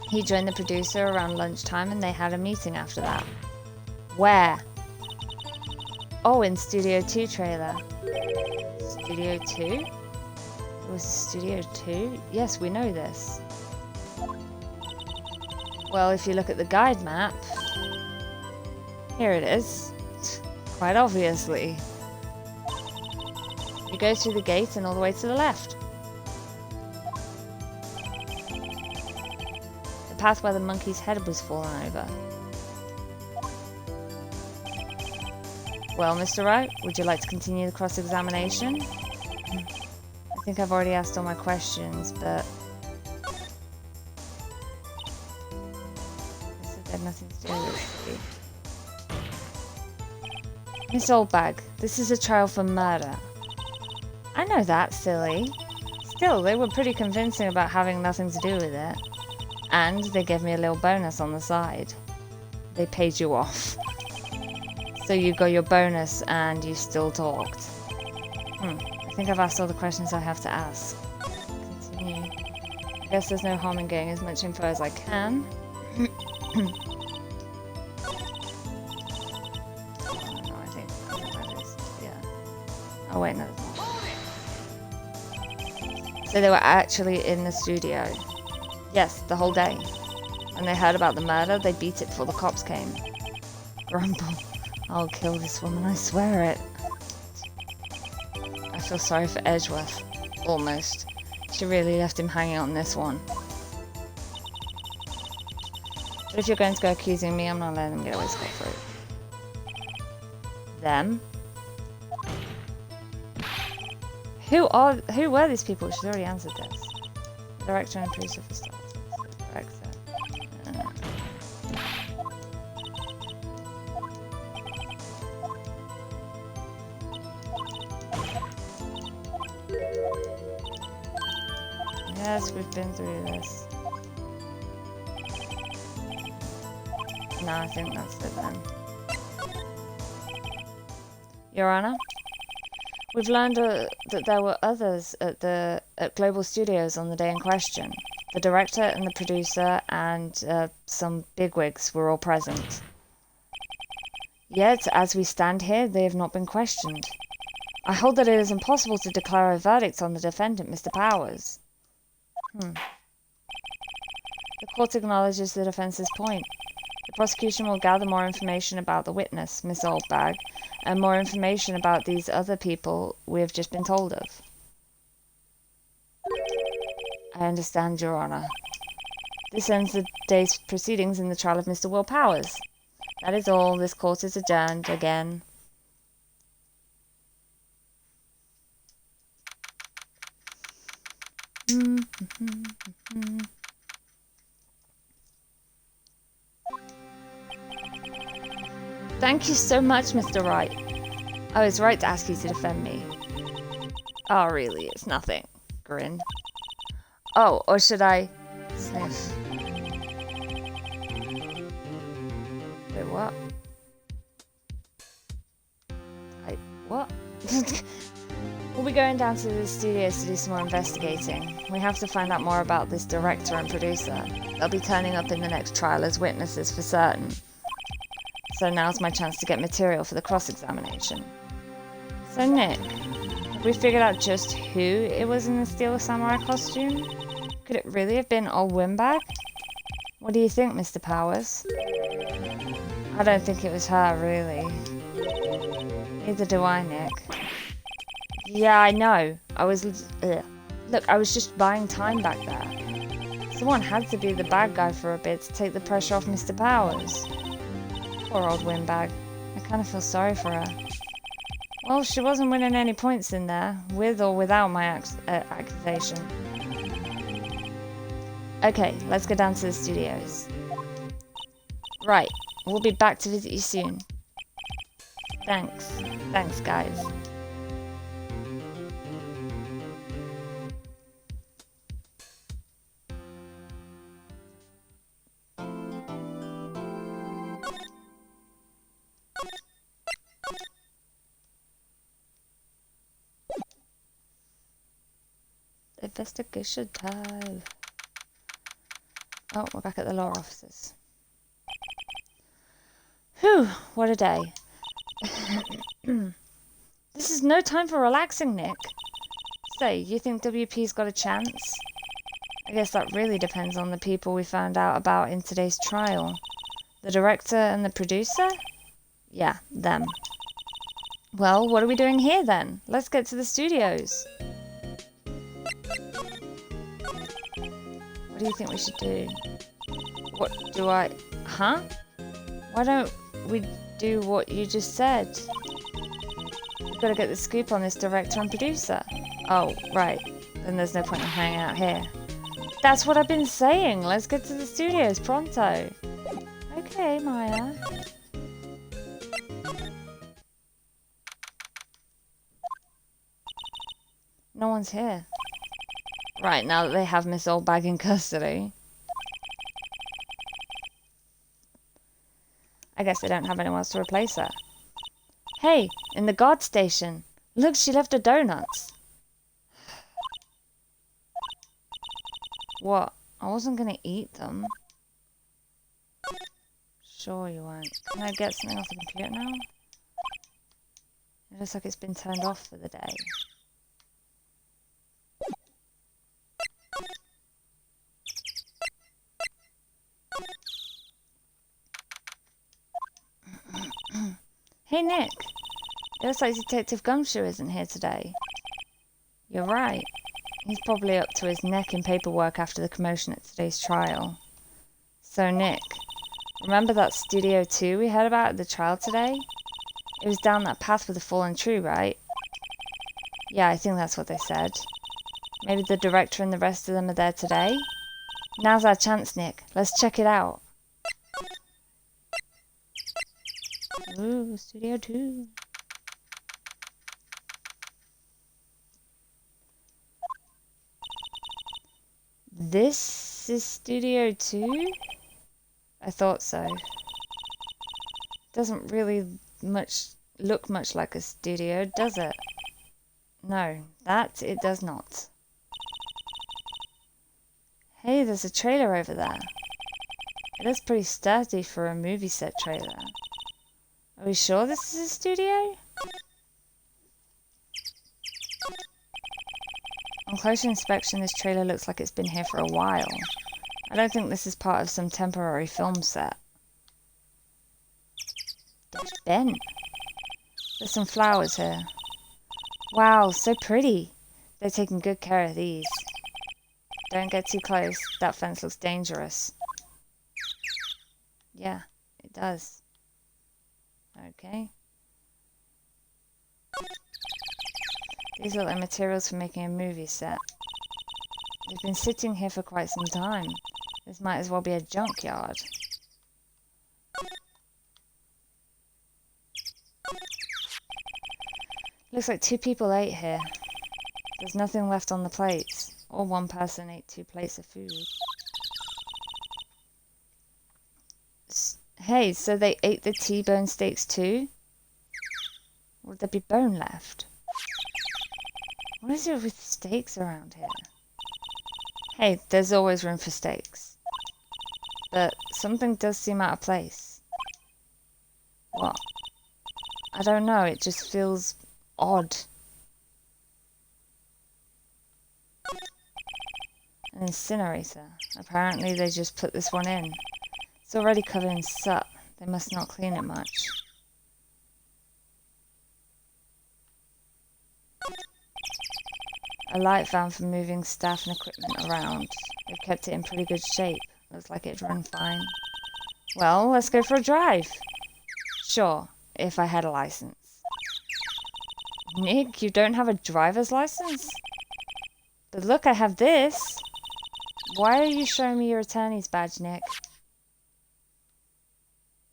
He joined the producer around lunchtime and they had a meeting after that. Where? Oh, in Studio 2 trailer. Studio 2? It was Studio 2? Yes, we know this. Well, if you look at the guide map... Here it is. Quite obviously. You go through the gate and all the way to the left. path where the monkey's head was fallen over. Well, Mr. Wright, would you like to continue the cross-examination? I think I've already asked all my questions, but... They said they had nothing to do with it. Miss Oldbag, this is a trial for murder. I know that, silly. Still, they were pretty convincing about having nothing to do with it. And they gave me a little bonus on the side. They paid you off. So you got your bonus and you still talked. I think I've asked all the questions I have to ask. Continue. I guess there's no harm in getting as much info as I can. Oh wait, no, it's not. So they were actually in the studio. Yes, the whole day. When they heard about the murder, they beat it before the cops came. Grumble. I'll kill this woman, I swear it. I feel sorry for Edgeworth. Almost. She really left him hanging on this one. But if you're going to go accusing me, I'm not letting them get away scot-free. Them? Who were these people? She's already answered this. The director and producer for starters. Director. Yes, we've been through this. No, I think that's it then. Your Honor? We've learned that there were others at Global Studios on the day in question. The director and the producer and some bigwigs were all present. Yet, as we stand here, they have not been questioned. I hold that it is impossible to declare a verdict on the defendant, Mr. Powers. The court acknowledges the defense's point. The prosecution will gather more information about the witness, Miss Oldbag, and more information about these other people we have just been told of. I understand, Your Honor. This ends the day's proceedings in the trial of Mr. Will Powers. That is all. This court is adjourned again. Thank you so much, Mr. Wright. I was right to ask you to defend me. Oh, really? It's nothing. Grin. Oh, or should I... sniff? Wait, what? What? We'll be going down to the studios to do some more investigating. We have to find out more about this director and producer. They'll be turning up in the next trial as witnesses for certain. So now's my chance to get material for the cross-examination. So Nick, have we figured out just who it was in the Steel Samurai costume? Could it really have been old Windbag? What do you think, Mr. Powers? I don't think it was her, really. Neither do I, Nick. Yeah, I know. Look, I was just buying time back there. Someone had to be the bad guy for a bit to take the pressure off Mr. Powers. Poor old Windbag. I kind of feel sorry for her. Well, she wasn't winning any points in there, with or without my accusation. Okay, let's go down to the studios. Right, we'll be back to visit you soon. Thanks. Thanks, guys. Investigation time. Oh, we're back at the law offices. Whew, what a day. This is no time for relaxing, Nick. Say, you think WP's got a chance? I guess that really depends on the people we found out about in today's trial. The director and the producer? Yeah, them. Well, what are we doing here then? Let's get to the studios. What do you think we should do? What do I... Huh? Why don't we do what you just said? We've got to get the scoop on this director and producer. Oh, right. Then there's no point in hanging out here. That's what I've been saying. Let's get to the studios pronto. Okay, Maya. No one's here. Right, now that they have Miss Oldbag in custody. I guess they don't have anyone else to replace her. Hey, in the guard station. Look, she left her donuts. What? I wasn't gonna eat them. Sure you weren't. Can I get something off the computer now? It looks like it's been turned off for the day. Hey Nick! It looks like Detective Gumshoe isn't here today. You're right. He's probably up to his neck in paperwork after the commotion at today's trial. So Nick, remember that Studio 2 we heard about at the trial today? It was down that path with the fallen tree, right? Yeah, I think that's what they said. Maybe the director and the rest of them are there today? Now's our chance, Nick. Let's check it out. Ooh, Studio 2. This is Studio 2? I thought so. Doesn't really look much like a studio, does it? No, that it does not. Hey, there's a trailer over there. It looks pretty sturdy for a movie set trailer. Are we sure this is a studio? On closer inspection, this trailer looks like it's been here for a while. I don't think this is part of some temporary film set. That's bent. There's some flowers here. Wow, so pretty. They're taking good care of these. Don't get too close. That fence looks dangerous. Yeah, it does. Okay. These look like materials for making a movie set. They've been sitting here for quite some time. This might as well be a junkyard. Looks like 2 people ate here. There's nothing left on the plates. Or 1 person ate 2 plates of food. Hey, so they ate the T-bone steaks too? Would there be bone left? What is it with steaks around here? Hey, there's always room for steaks. But something does seem out of place. What? I don't know, it just feels odd. An incinerator. Apparently they just put this one in. It's already covered in soot. They must not clean it much. A light van for moving staff and equipment around. They've kept it in pretty good shape. Looks like it'd run fine. Well, let's go for a drive. Sure, if I had a license. Nick, you don't have a driver's license? But look, I have this. Why are you showing me your attorney's badge, Nick?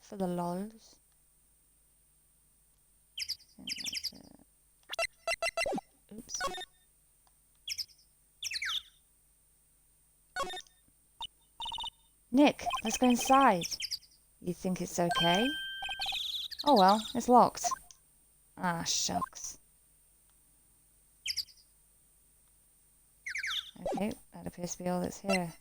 For the lols. Oops. Nick, let's go inside. You think it's okay? Oh well, it's locked. Ah, shucks. Okay, that appears to be all that's here.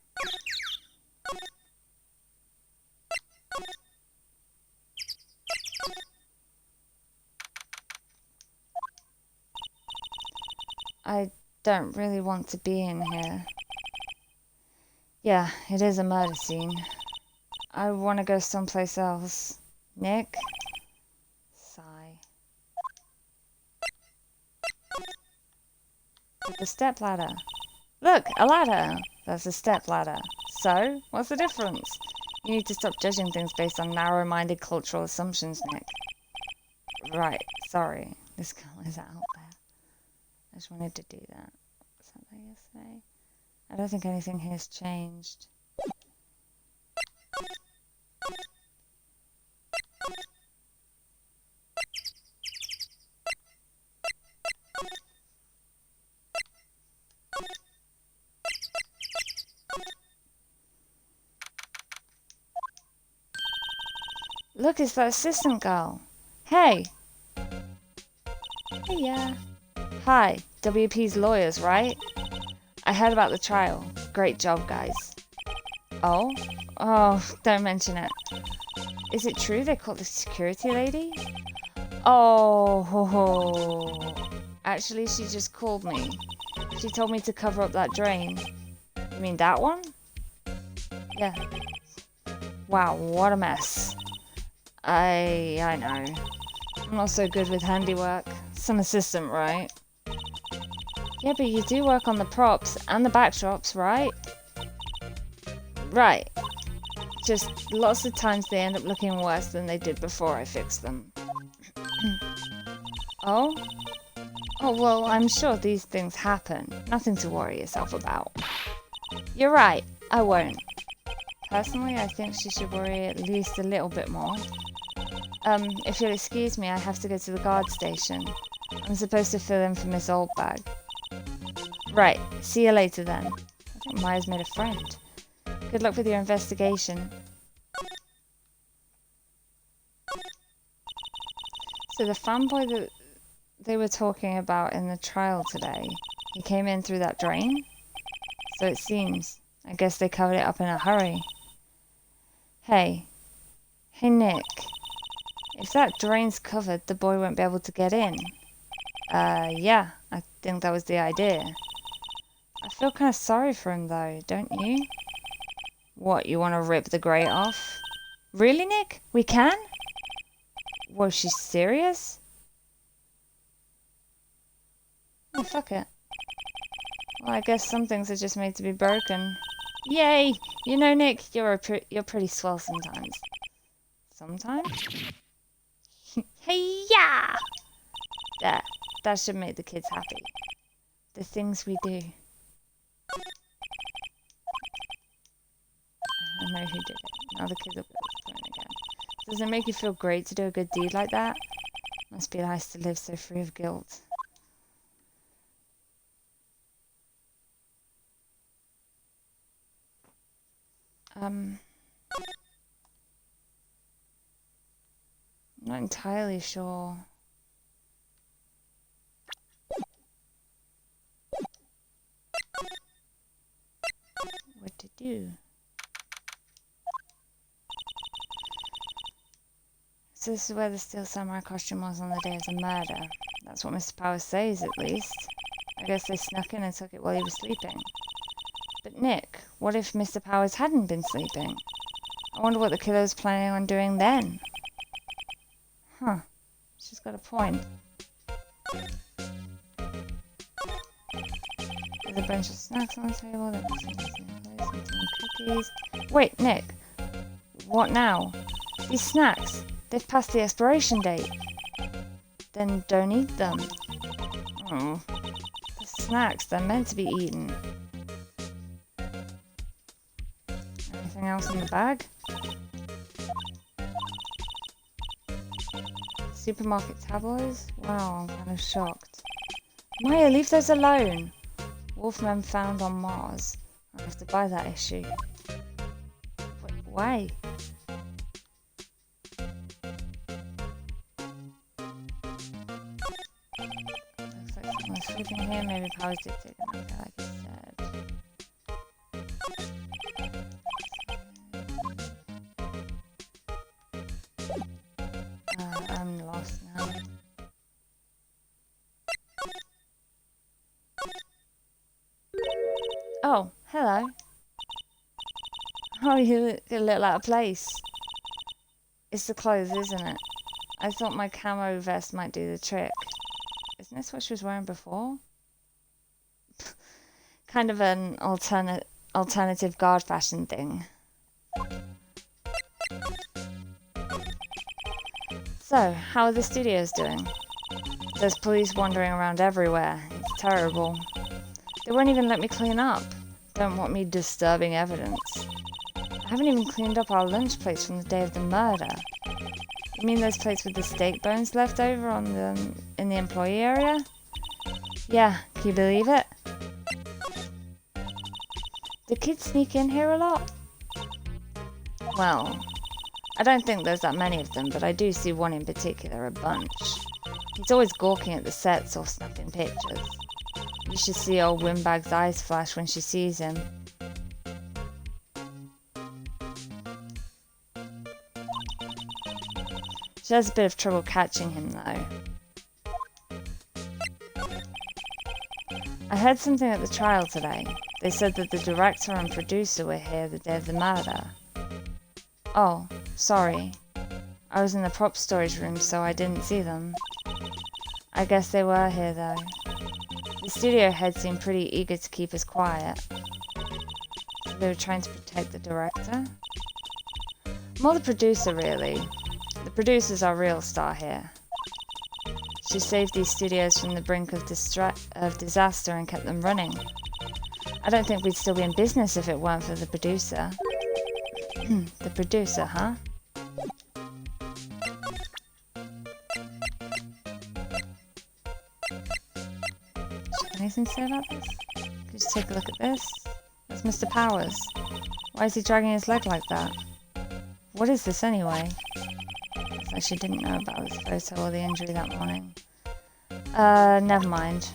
I don't really want to be in here. Yeah, it is a murder scene. I want to go someplace else. Nick? Sigh. With the stepladder. Look, a ladder! That's a stepladder. So, what's the difference? You need to stop judging things based on narrow-minded cultural assumptions, Nick. Right, sorry. This girl is out there. I just wanted to do that. Was that there yesterday? I don't think anything here has changed. Look, it's that assistant girl. Hey! Hey, yeah. Hi, WP's lawyers, right? I heard about the trial. Great job, guys. Oh? Oh, don't mention it. Is it true they caught the security lady? Oh, ho, ho. Actually, she just called me. She told me to cover up that drain. You mean that one? Yeah. Wow, what a mess. I know. I'm not so good with handiwork. Some assistant, right? Yeah, but you do work on the props and the backdrops, right? Right. Just lots of times they end up looking worse than they did before I fixed them. Oh? Oh, well, I'm sure these things happen. Nothing to worry yourself about. You're right. I won't. Personally, I think she should worry at least a little bit more. If you'll excuse me, I have to go to the guard station. I'm supposed to fill in for Miss Oldbag. Right. See you later then. I think Maya's made a friend. Good luck with your investigation. So the fanboy that they were talking about in the trial today, he came in through that drain? So it seems. I guess they covered it up in a hurry. Hey. Hey, Nick. If that drain's covered, the boy won't be able to get in. Yeah. I think that was the idea. I feel kind of sorry for him, though, don't you? What, you want to rip the grate off? Really, Nick? We can? Was she serious? Oh, fuck it. Well, I guess some things are just made to be broken. Yay! You know, Nick, you're pretty swell sometimes. Sometimes? Hey-ya! There. That should make the kids happy. The things we do. I know who did it. Now the kids will be playing again. Does it make you feel great to do a good deed like that? Must be nice to live so free of guilt. I'm not entirely sure. What to do. So this is where the Steel Samurai costume was on the day of the murder. That's what Mr. Powers says, at least. I guess they snuck in and took it while he was sleeping. But Nick, what if Mr. Powers hadn't been sleeping? I wonder what the killer was planning on doing then. Huh. She's got a point. There's a bunch of snacks on the table. There's some cookies. Wait, Nick. What now? These snacks. They've passed the expiration date. Then don't eat them. Oh. The snacks, they're meant to be eaten. Anything else in the bag? Supermarket tabloids? Wow, I'm kind of shocked. Maya, leave those alone! Wolfman found on Mars. I'll have to buy that issue. Wait, why? Looks like someone's sleeping here. Maybe Powers did take a nap, like you said. I'm lost now. Oh, hello. Oh, you look a little out of place. It's the clothes, isn't it? I thought my camo vest might do the trick. Isn't this what she was wearing before? Kind of an alternative guard fashion thing. So, how are the studios doing? There's police wandering around everywhere. It's terrible. They won't even let me clean up. Don't want me disturbing evidence. I haven't even cleaned up our lunch plates from the day of the murder. You mean those plates with the steak bones left over in the employee area? Yeah, can you believe it? Do kids sneak in here a lot? Well, I don't think there's that many of them, but I do see one in particular a bunch. He's always gawking at the sets or snapping pictures. You should see old Windbag's eyes flash when she sees him. She has a bit of trouble catching him, though. I heard something at the trial today. They said that the director and producer were here the day of the murder. Oh, sorry. I was in the prop storage room, so I didn't see them. I guess they were here, though. The studio head seemed pretty eager to keep us quiet. So they were trying to protect the director? More the producer, really. The producer's our real star here. She saved these studios from the brink of disaster and kept them running. I don't think we'd still be in business if it weren't for the producer. The producer, huh? Anything to say about this? Could you just take a look at this? That's Mr. Powers. Why is he dragging his leg like that? What is this anyway? Looks like she didn't know about this photo or the injury that morning. Never mind.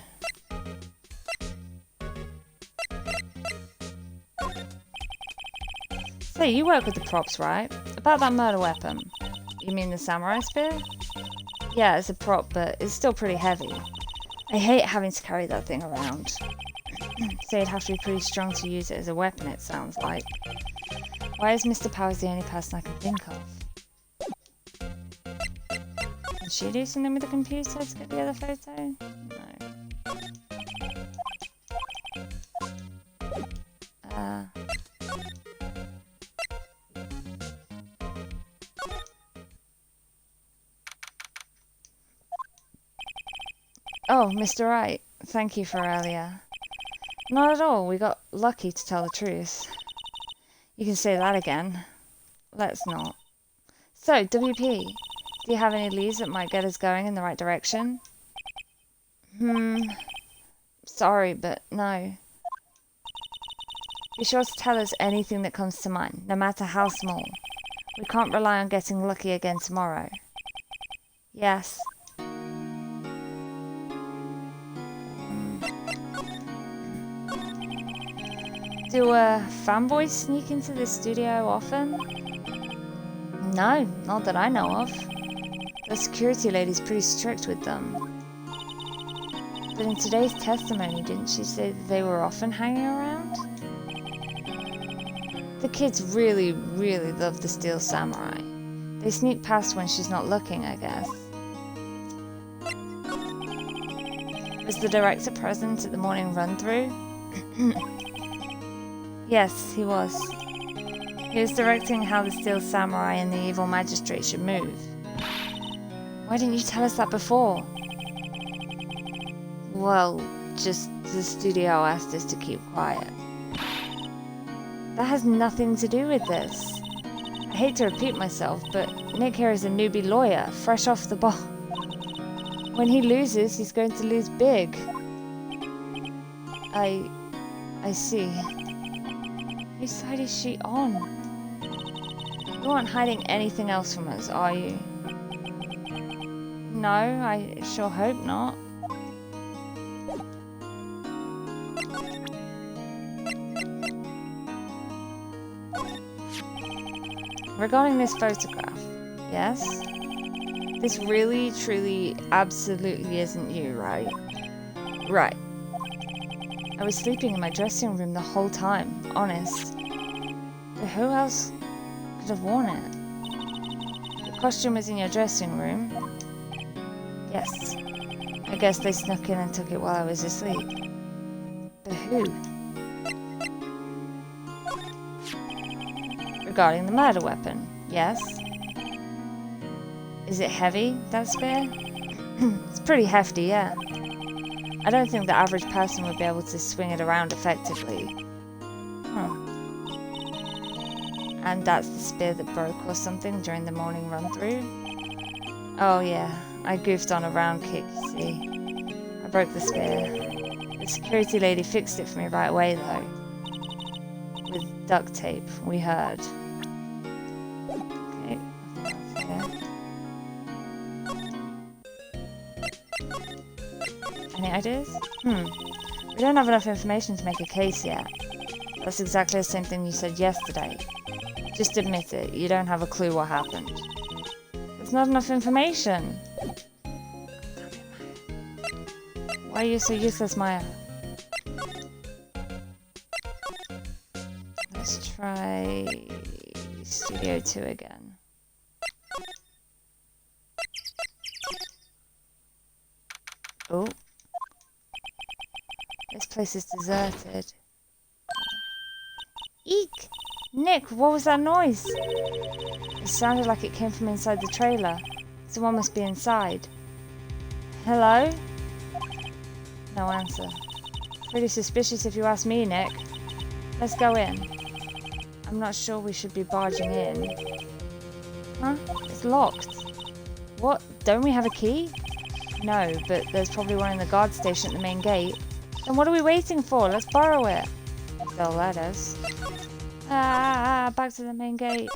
Say, you work with the props, right? About that murder weapon. You mean the samurai spear? Yeah, it's a prop, but it's still pretty heavy. I hate having to carry that thing around. So you'd have to be pretty strong to use it as a weapon, it sounds like. Why is Mr. Powers the only person I can think of? Did she do something with the computer to get the other photo? No. Oh, Mr. Wright, thank you for earlier. Not at all, we got lucky to tell the truth. You can say that again. Let's not. So, WP, do you have any leads that might get us going in the right direction? Sorry, but no. Be sure to tell us anything that comes to mind, no matter how small. We can't rely on getting lucky again tomorrow. Yes. Do fanboys sneak into the studio often? No, not that I know of. The security lady's pretty strict with them. But in today's testimony, didn't she say that they were often hanging around? The kids really, really love the Steel Samurai. They sneak past when she's not looking, I guess. Was the director present at the morning run-through? Yes, he was. He was directing how the Steel Samurai and the evil magistrate should move. Why didn't you tell us that before? Well, just the studio asked us to keep quiet. That has nothing to do with this. I hate to repeat myself, but Nick here is a newbie lawyer, fresh off the bar. When he loses, he's going to lose big. I see. Whose side is she on? You aren't hiding anything else from us, are you? No, I sure hope not. Regarding this photograph, yes? This really, truly, absolutely isn't you, right? Right. I was sleeping in my dressing room the whole time, honest. But who else could have worn it? The costume was in your dressing room? Yes. I guess they snuck in and took it while I was asleep. But who? Regarding the murder weapon, yes? Is it heavy, that spear? It's pretty hefty, yeah. I don't think the average person would be able to swing it around effectively. And that's the spear that broke or something during the morning run-through? Oh yeah, I goofed on a round kick, you see. I broke the spear. The security lady fixed it for me right away, though. With duct tape, we heard. Okay, yeah. Any ideas? We don't have enough information to make a case yet. That's exactly the same thing you said yesterday. Just admit it, you don't have a clue what happened. There's not enough information. Why are you so useless, Maya? Let's try Studio 2 again. Oh. This place is deserted. Eek! Nick, what was that noise? It sounded like it came from inside the trailer. Someone must be inside. Hello? No answer. Pretty suspicious if you ask me, Nick. Let's go in. I'm not sure we should be barging in. Huh? It's locked. What? Don't we have a key? No, but there's probably one in the guard station at the main gate. Then what are we waiting for? Let's borrow it. If they'll let us. Back to the main gate.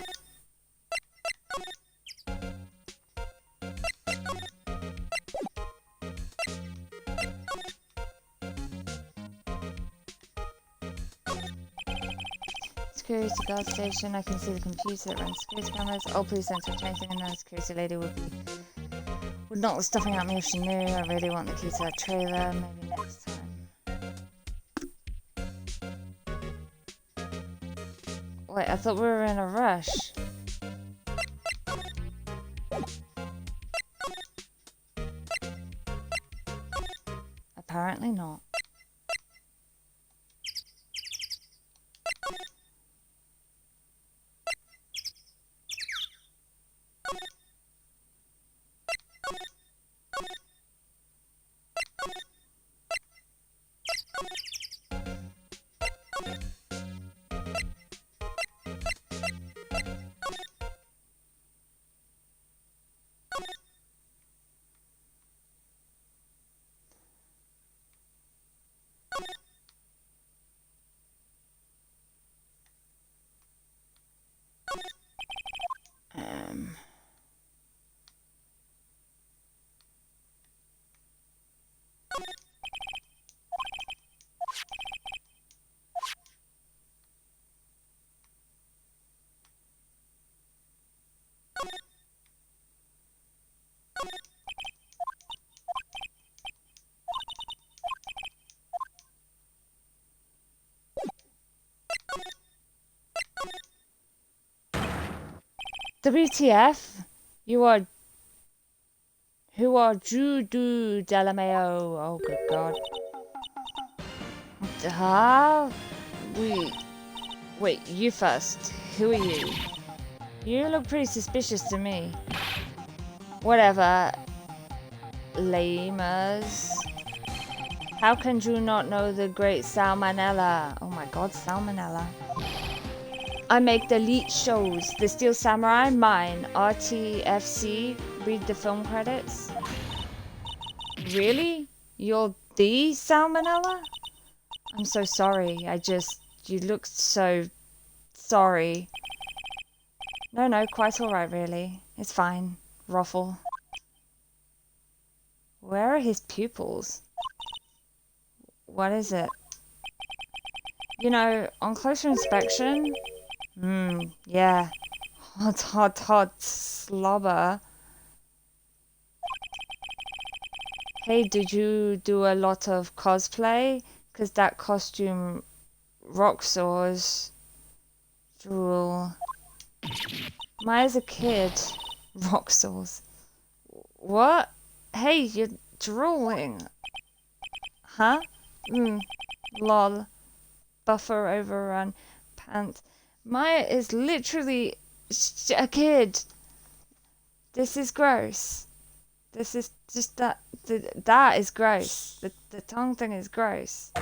Security guard station. I can see the computer that runs security cameras. Oh, please don't touch anything in there. The security lady would not look stuffing at me if she knew. I really want the key to that trailer. Maybe next time. Wait, I thought we were in a rush. Apparently not. WTF? Who are Judu Delameo? Oh, good God. Wait, you first. Who are you? You look pretty suspicious to me. Whatever. Lamers. How can you not know the great Salmonella? Oh my God, Salmonella. I make the elite shows. The Steel Samurai, mine. RTFC, read the film credits. Really? You're the Salmonella? I'm so sorry. You looked so sorry. No, quite alright really. It's fine. Ruffle. Where are his pupils? What is it? You know, on closer inspection... yeah. Hot, slobber. Hey, did you do a lot of cosplay? 'Cause that costume Roxor's drool. Maya's a kid. Roxor's. What? Hey, you're drooling. Huh? Lol. Buffer overrun. Pant. Maya is literally a kid. This is gross. This is just that. That is gross. The tongue thing is gross.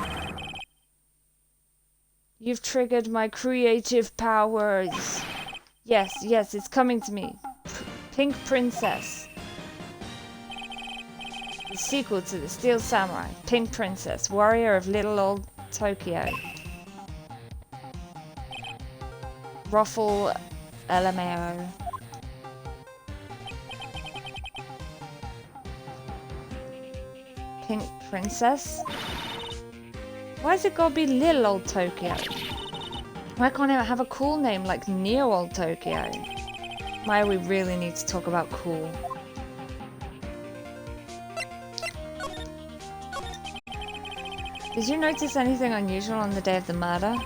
You've triggered my creative powers. Yes, yes, it's coming to me. Pink Princess. The sequel to the Steel Samurai. Pink Princess, warrior of little old Tokyo. Ruffle LMAO. Pink Princess? Why's it gotta be little old Tokyo? Why can't it have a cool name like Neo Old Tokyo? Why we really need to talk about cool. Did you notice anything unusual on the day of the murder?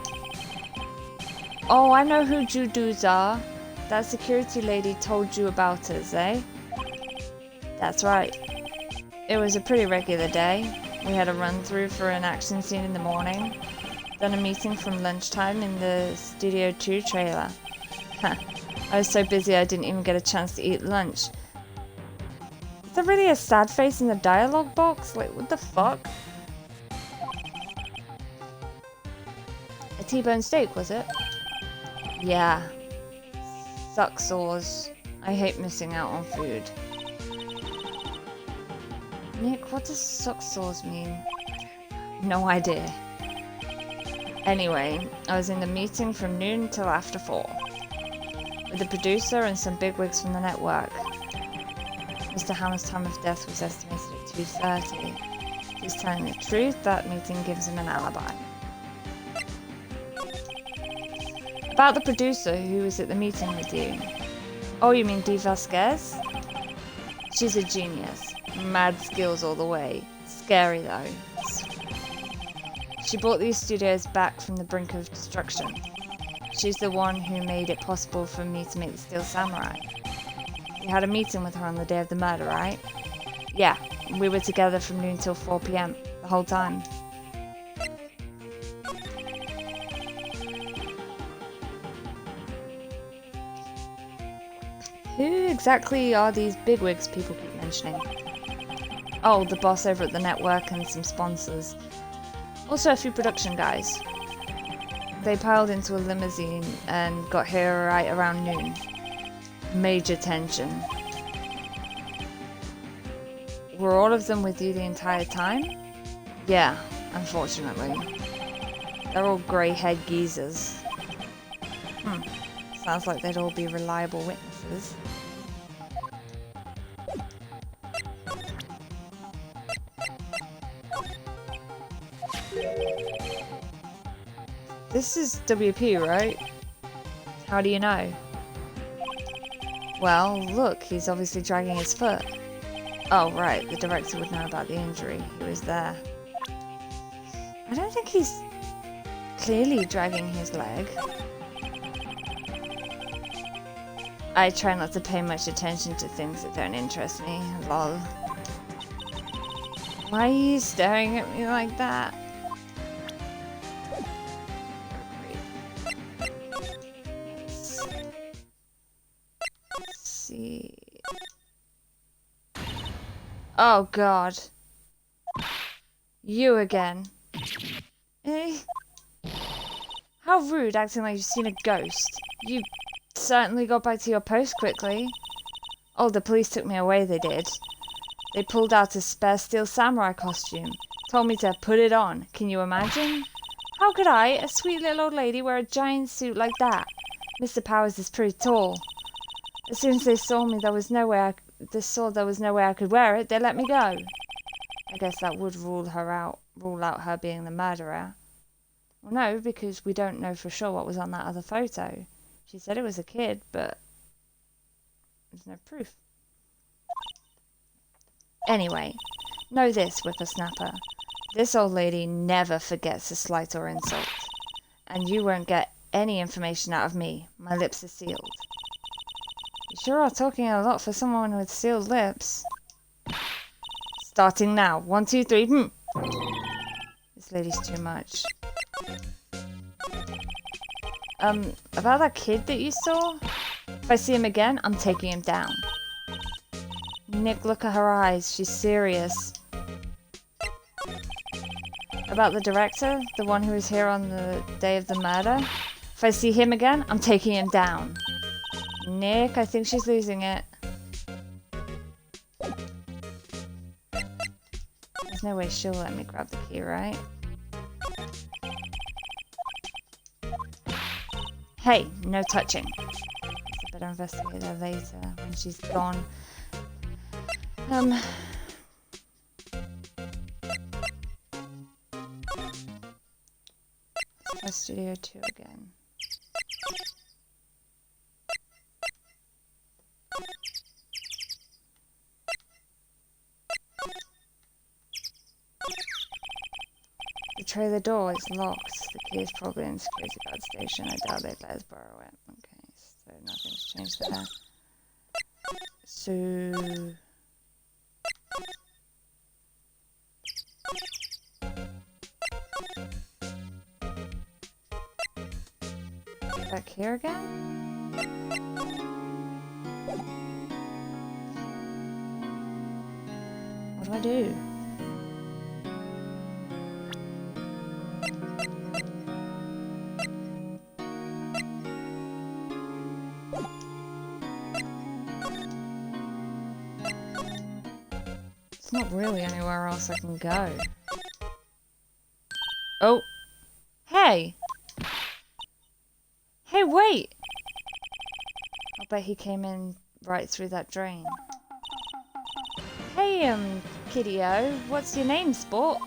Oh, I know who Judoos are. That security lady told you about us, eh? That's right. It was a pretty regular day. We had a run-through for an action scene in the morning. Then a meeting from lunchtime in the Studio 2 trailer. Huh. I was so busy I didn't even get a chance to eat lunch. Is there really a sad face in the dialogue box? Like, what the fuck? A T-bone steak, was it? Yeah. Suck sores. I hate missing out on food. Nick, what does suck sores mean? No idea. Anyway, I was in the meeting from noon till after 4. With the producer and some bigwigs from the network. Mr. Hammer's time of death was estimated at 2:30. He's telling the truth, that meeting gives him an alibi. About the producer who was at the meeting with you. Oh, you mean Dee Vasquez? She's a genius. Mad skills all the way. Scary though. She brought these studios back from the brink of destruction. She's the one who made it possible for me to make the Steel Samurai. You had a meeting with her on the day of the murder, right? Yeah, we were together from noon till 4 PM, the whole time. Who exactly are these bigwigs people keep mentioning? Oh, the boss over at the network and some sponsors. Also a few production guys. They piled into a limousine and got here right around noon. Major tension. Were all of them with you the entire time? Yeah, unfortunately. They're all grey-haired geezers. Sounds like they'd all be reliable witnesses. This is WP, right? How do you know? Well, look, he's obviously dragging his foot. Oh, right, the director would know about the injury. He was there. I don't think he's clearly dragging his leg. I try not to pay much attention to things that don't interest me. Lol. Why are you staring at me like that? Let's see. Oh god. You again. Eh? How rude, acting like you've seen a ghost. You certainly got back to your post quickly. Oh, the police took me away, they did. They pulled out a spare Steel Samurai costume. Told me to put it on. Can you imagine? How could I, a sweet little old lady, wear a giant suit like that? Mr. Powers is pretty tall. As soon as they saw me, there was no way I could wear it, they let me go. I guess that would rule out her being the murderer. Well, no, because we don't know for sure what was on that other photo. She said it was a kid, but there's no proof. Anyway, know this, whippersnapper. This old lady never forgets a slight or insult. And you won't get any information out of me. My lips are sealed. You sure are talking a lot for someone with sealed lips. Starting now. 1, 2, 3. This lady's too much. About that kid that you saw? If I see him again, I'm taking him down. Nick, look at her eyes. She's serious. About the director? The one who was here on the day of the murder? If I see him again, I'm taking him down. Nick, I think she's losing it. There's no way she'll let me grab the key, right? Hey, no touching. I better investigate her later when she's gone. Let's try Studio 2 again. The trailer door is locked. The key is probably in the security guard station. I doubt they'd let us borrow it. Okay, so nothing's changed there. So... back here again? What do I do? There's not really anywhere else I can go. Oh! Hey! Hey, wait! I'll bet he came in right through that drain. Hey, kiddio, what's your name, sport?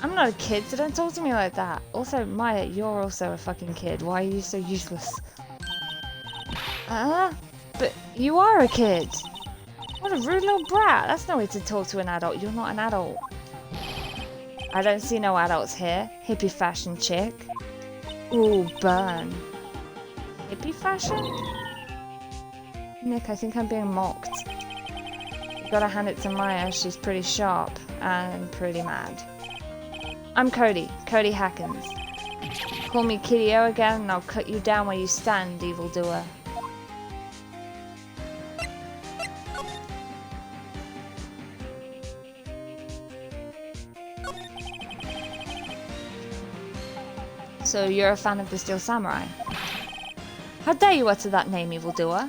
I'm not a kid, so don't talk to me like that. Also, Maya, you're also a fucking kid. Why are you so useless? But you are a kid. What a rude little brat. That's no way to talk to an adult. You're not an adult. I don't see no adults here. Hippie fashion chick. Ooh, burn. Hippie fashion? Nick, I think I'm being mocked. You gotta hand it to Maya. She's pretty sharp and pretty mad. I'm Cody. Cody Hackens. Call me Kiddio again and I'll cut you down where you stand, evildoer. So you're a fan of the Steel Samurai? How dare you utter that name, evildoer?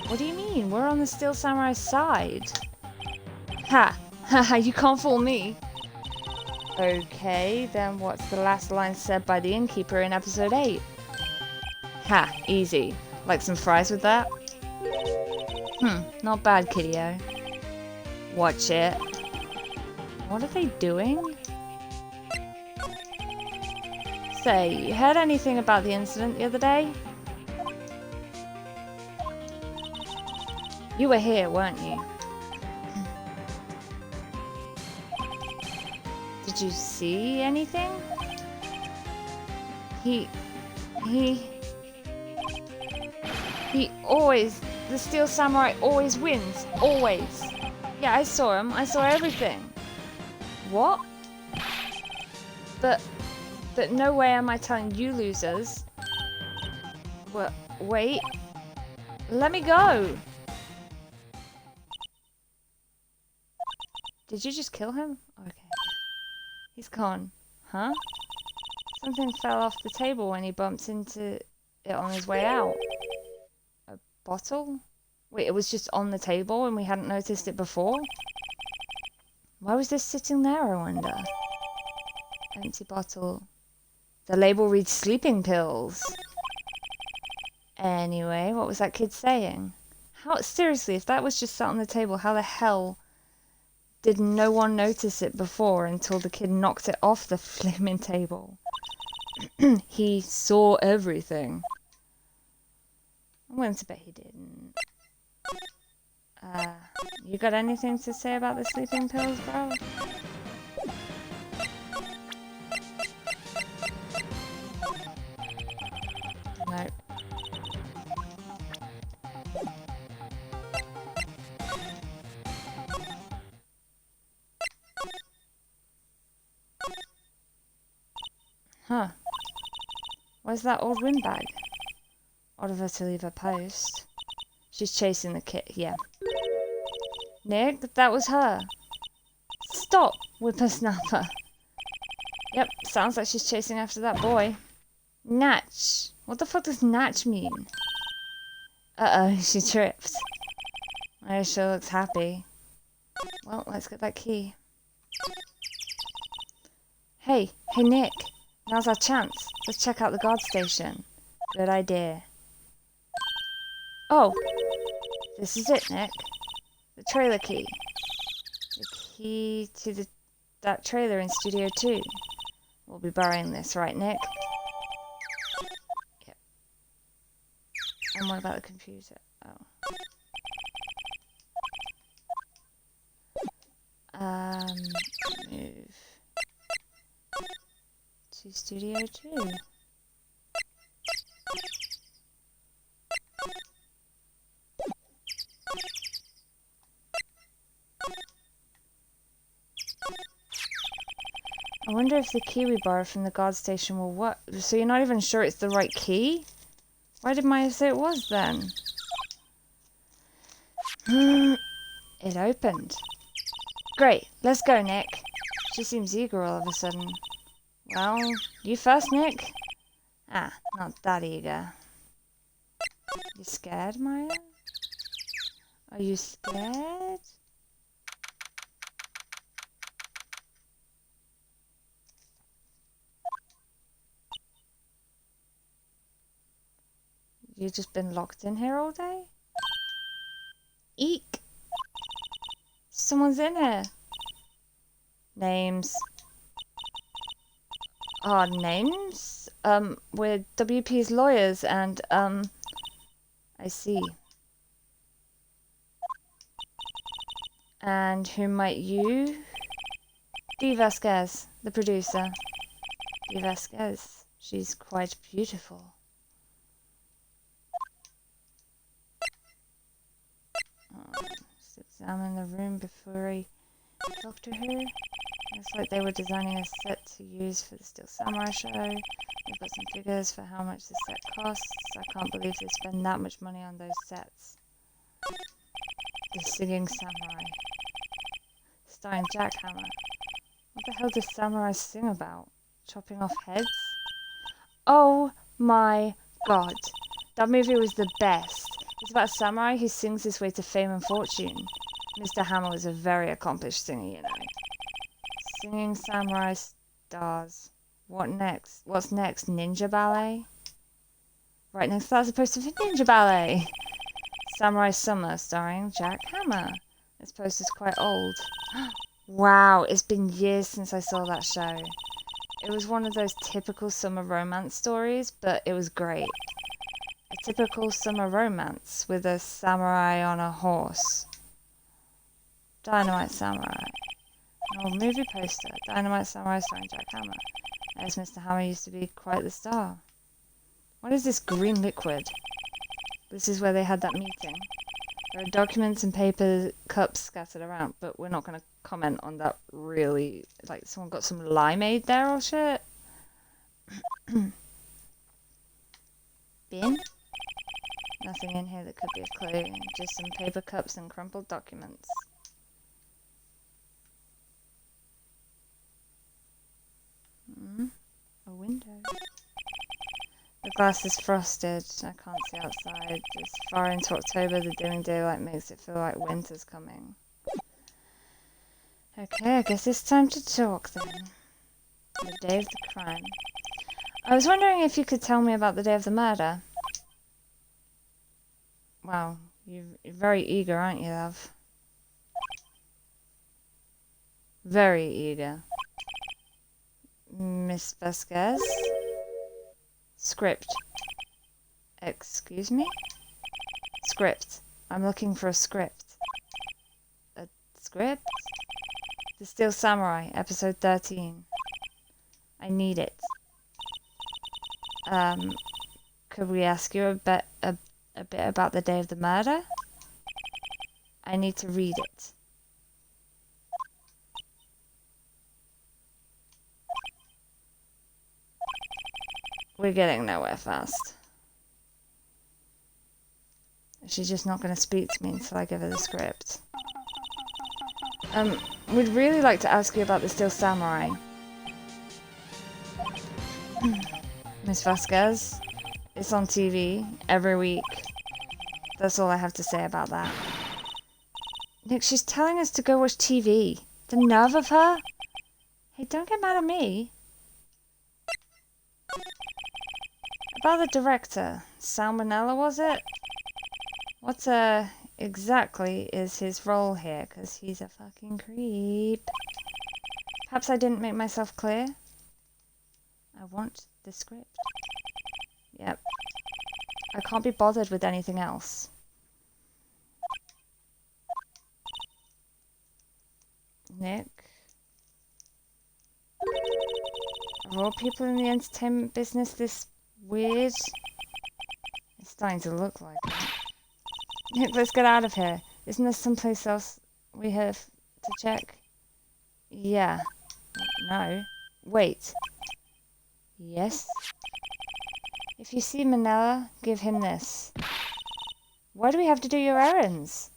What do you mean? We're on the Steel Samurai's side. Ha! Haha, you can't fool me. Okay, then what's the last line said by the innkeeper in episode 8? Ha, easy. Like some fries with that? Not bad, kiddio. Watch it. What are they doing? Say, you heard anything about the incident the other day? You were here, weren't you? Did you see anything? He always, the Steel Samurai always wins, always. Yeah, I saw him, I saw everything. What? But no way am I telling you losers. Well, wait. Let me go. Did you just kill him? Okay. He's gone. Huh? Something fell off the table when he bumped into it on his way out. A bottle? Wait, it was just on the table and we hadn't noticed it before? Why was this sitting there, I wonder? Empty bottle. The label reads sleeping pills. Anyway, what was that kid saying? Seriously, if that was just sat on the table, how the hell did no one notice it before until the kid knocked it off the flaming table? He saw everything. I'm willing to bet he didn't. You got anything to say about the sleeping pills, bro? No. Huh. Where's that old windbag? Odd of her to leave her post. She's chasing the kid. Yeah. Nick, that was her. Stop, whippersnapper. Yep, sounds like she's chasing after that boy. Natch. What the fuck does Natch mean? Uh-oh, she tripped. Oh, she looks happy. Well, let's get that key. Hey Nick. Now's our chance. Let's check out the guard station. Good idea. Oh, this is it, Nick. The trailer key. The key to that trailer in Studio 2. We'll be borrowing this, right, Nick? Yep. And what about the computer? Oh. Move to Studio 2. I wonder if the key we borrowed from the guard station will work. So you're not even sure it's the right key? Why did Maya say it was then? It opened. Great, let's go, Nick. She seems eager all of a sudden. Well, you first, Nick? Ah, not that eager. You scared, Maya? Are you scared? You've just been locked in here all day? Eek! Someone's in here. Names. Our names? We're WP's lawyers and, I see. And who might you? Dee Vasquez, the producer. Dee Vasquez. She's quite beautiful. Just examine the room before I talk to her. Looks like they were designing a set to use for the Steel Samurai show. They've got some figures for how much the set costs. I can't believe they spend that much money on those sets. The Singing Samurai. Starring Jack Hammer. What the hell does samurai sing about? Chopping off heads? Oh my god. That movie was the best. It's about a samurai who sings his way to fame and fortune. Mr. Hammer was a very accomplished singer, you know. Singing Samurai stars. What next? What's next? Ninja Ballet? Right next to that's supposed to be Ninja Ballet. Samurai Summer starring Jack Hammer. This poster's quite old. Wow, it's been years since I saw that show. It was one of those typical summer romance stories, but it was great. A typical summer romance with a samurai on a horse. Dynamite Samurai. An old movie poster. Dynamite Samurai starring Jack Hammer. As Mr. Hammer used to be quite the star. What is this green liquid? This is where they had that meeting. There are documents and paper cups scattered around, but we're not going to comment on that really. Like, someone got some limeade there or shit? Bin? Nothing in here that could be a clue. Just some paper cups and crumpled documents. A window. The glass is frosted. I can't see outside. It's far into October. The dimming daylight makes it feel like winter's coming. Okay, I guess it's time to talk then. The day of the crime. I was wondering if you could tell me about the day of the murder. Wow, you're very eager, aren't you, love? Very eager. Miss Vasquez? Script. Excuse me? Script. I'm looking for a script. A script? The Steel Samurai, episode 13. I need it. Could we ask you a bit about the day of the murder? I need to read it. We're getting nowhere fast. She's just not going to speak to me until I give her the script. We'd really like to ask you about the Steel Samurai. Miss Vasquez, it's on TV every week. That's all I have to say about that. Nick, she's telling us to go watch TV. The nerve of her! Hey, don't get mad at me. About the director, Salmonella, was it? What exactly is his role here? 'Cause he's a fucking creep. Perhaps I didn't make myself clear. I want the script. Yep. I can't be bothered with anything else. Nick? Are all people in the entertainment business this weird? It's starting to look like it. Nick, let's get out of here. Isn't there someplace else we have to check? Yeah. No. Wait. Yes? If you see Manila, give him this. Why do we have to do your errands?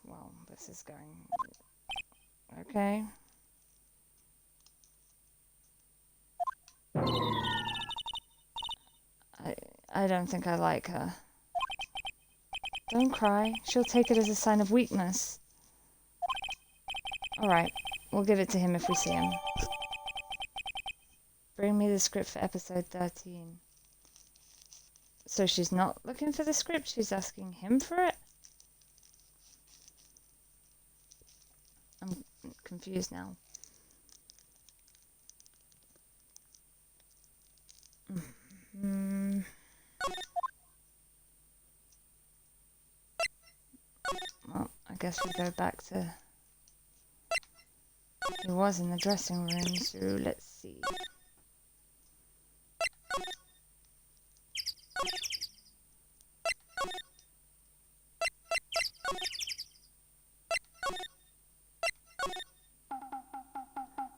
Well, this is going... Okay. I don't think I like her. Don't cry. She'll take it as a sign of weakness. Alright, we'll give it to him if we see him. Bring me the script for episode 13. So she's not looking for the script, she's asking him for it? I'm confused now. Well, I guess we go back to... He was in the dressing room, so let's see.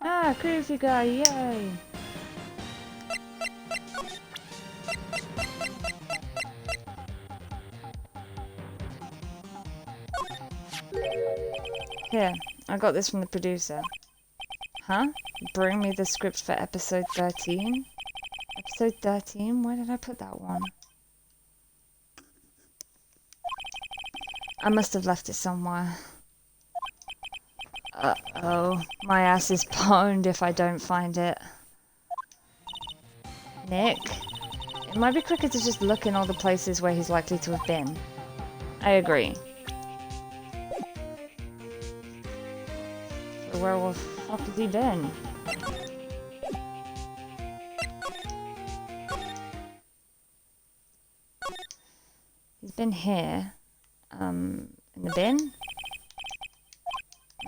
Ah, creepy guy, yay! Here, I got this from the producer. Huh? Bring me the script for episode 13? Episode 13? Where did I put that one? I must have left it somewhere. Uh-oh. My ass is pwned if I don't find it. Nick? It might be quicker to just look in all the places where he's likely to have been. I agree. So where the fuck has he been? He's been here. In the bin?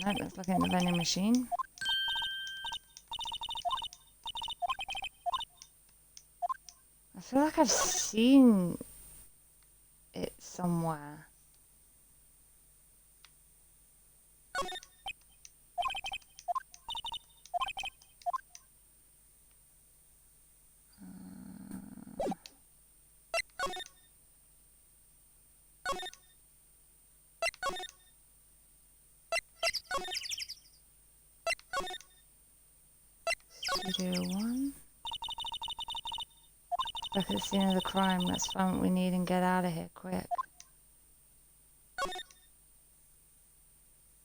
No, let's look in the vending machine. I feel like I've seen it somewhere. Studio 1. Back at the scene of the crime. Let's find what we need and get out of here quick.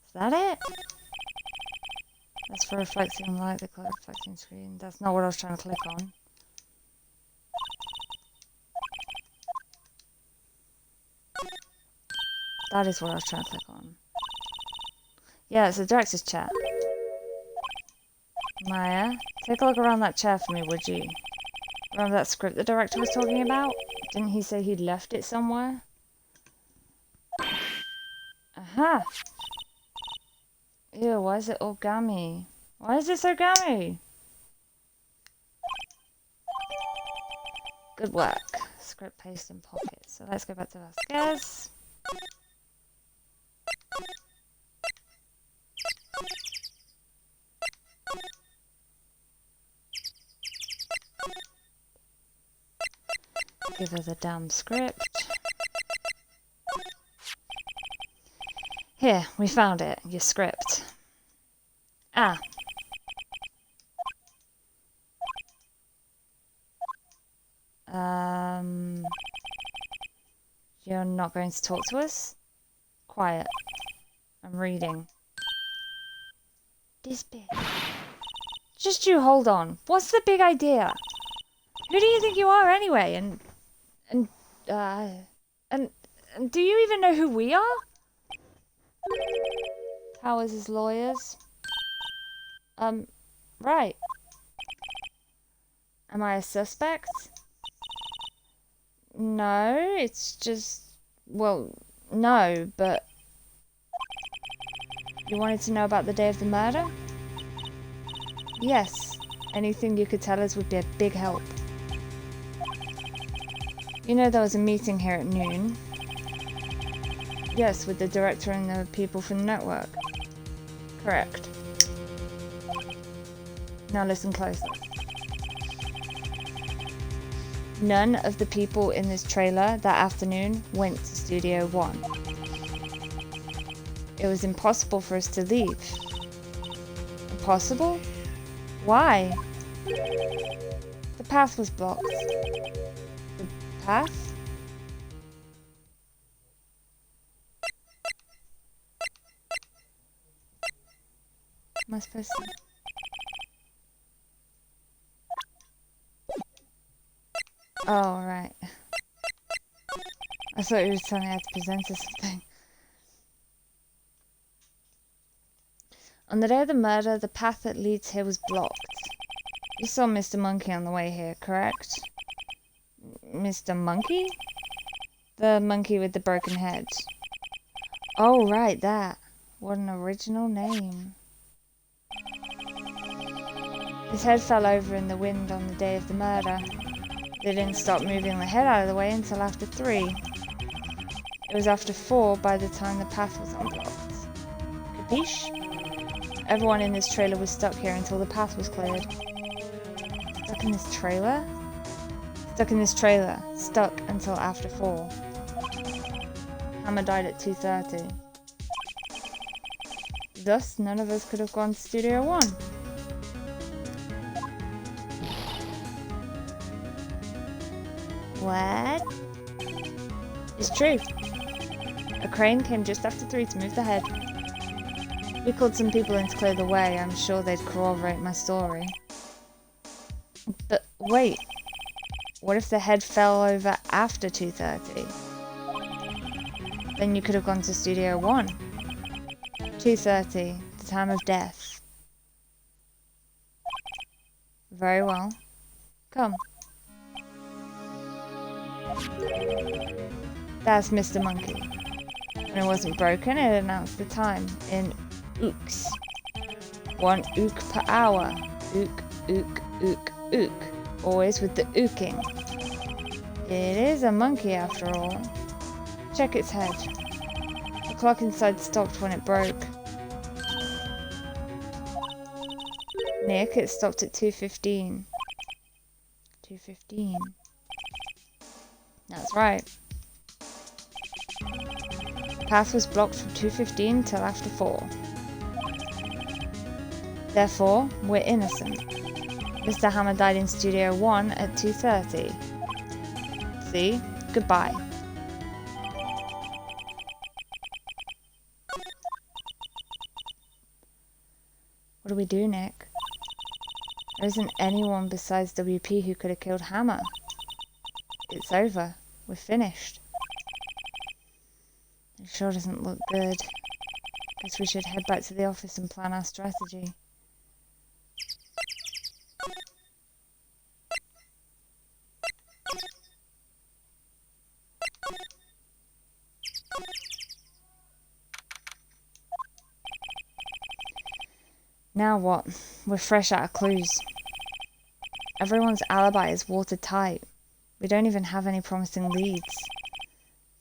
Is that it? That's for reflecting light, the color reflecting screen. That's not what I was trying to click on. That is what I was trying to click on. Yeah, it's the director's chair. Maya, take a look around that chair for me, would you? Remember that script the director was talking about? Didn't he say he'd left it somewhere? Aha! Ew, why is it all gummy? Why is it so gummy? Good work. Script paste in pocket. So let's go back to Vasquez. Give her the damn script. Here, we found it. Your script. Ah. You're not going to talk to us? Quiet. I'm reading. This bit. Just you hold on. What's the big idea? Who do you think you are anyway? And do you even know who we are? Towers as lawyers. Right. Am I a suspect? No, it's just... Well, no, but... You wanted to know about the day of the murder? Yes. Anything you could tell us would be a big help. You know there was a meeting here at noon? Yes, with the director and the people from the network. Correct. Now listen closely. None of the people in this trailer that afternoon went to Studio 1. It was impossible for us to leave. Impossible? Why? The path was blocked. The path? Am I supposed to... Oh, right. I thought you were telling me I had to present or something. On the day of the murder, the path that leads here was blocked. You saw Mr. Monkey on the way here, correct? Mr. Monkey? The monkey with the broken head. Oh, right, that. What an original name. His head fell over in the wind on the day of the murder. They didn't stop moving the head out of the way until after 3. It was after 4 by the time the path was unblocked. Capiche? Everyone in this trailer was stuck here until the path was cleared. Stuck in this trailer? Stuck in this trailer. Stuck until after 4. Hammer died at 2:30. Thus, none of us could have gone to Studio 1. What? It's true. A crane came just after 3 to move the head. We called some people in to clear the way. I'm sure they'd corroborate my story. But wait. What if the head fell over after 2:30? Then you could have gone to Studio 1. 2:30, the time of death. Very well. Come. That's Mr. Monkey. When it wasn't broken, it announced the time in ooks. 1 ook per hour. Ook, ook, ook, ook. Always with the ooking. It is a monkey after all. Check its head. The clock inside stopped when it broke. Nick, it stopped at 2:15. 2:15. That's right. The path was blocked from 2:15 till after 4. Therefore, we're innocent. Mr. Hammer died in Studio 1 at 2:30. See? Goodbye. What do we do, Nick? There isn't anyone besides WP who could have killed Hammer. It's over. We're finished. It sure doesn't look good. Guess we should head back to the office and plan our strategy. Now what? We're fresh out of clues. Everyone's alibi is watertight. We don't even have any promising leads.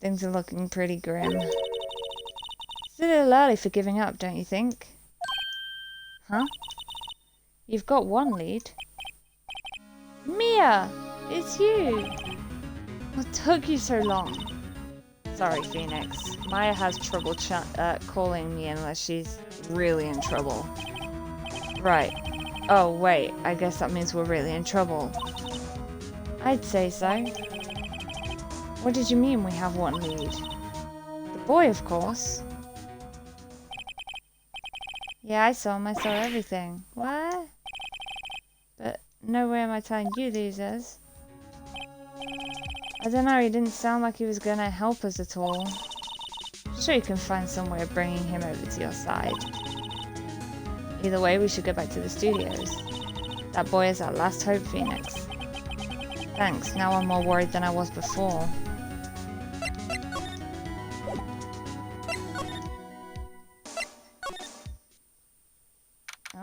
Things are looking pretty grim. It's a little early for giving up, don't you think? Huh? You've got one lead. Mia! It's you! What took you so long? Sorry, Phoenix. Maya has trouble calling me unless she's really in trouble. Right. Oh, wait. I guess that means we're really in trouble. I'd say so. What did you mean we have one lead? The boy, of course. Yeah, I saw him. I saw everything. What? But no way am I telling you these is. I don't know, he didn't sound like he was gonna help us at all. Sure, you can find some way of bringing him over to your side. Either way, we should go back to the studios. That boy is our last hope, Phoenix. Thanks, now I'm more worried than I was before.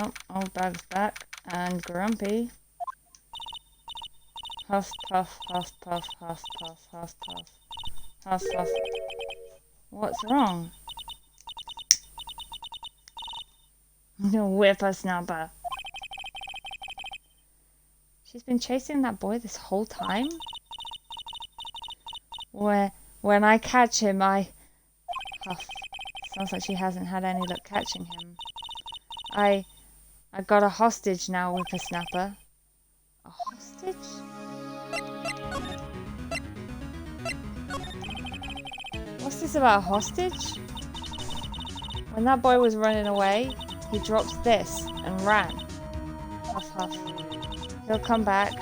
Oh, old bag's back. And grumpy. Huff, puff, huff, puff, huff, puff, huff, puff. Huff, puff. What's wrong? You whippersnapper. She's been chasing that boy this whole time? When I catch him, I... Huff. Sounds like she hasn't had any luck catching him. I got a hostage now, whippersnapper. A hostage? What's this about a hostage? When that boy was running away, he dropped this and ran. Huff, huff. He'll come back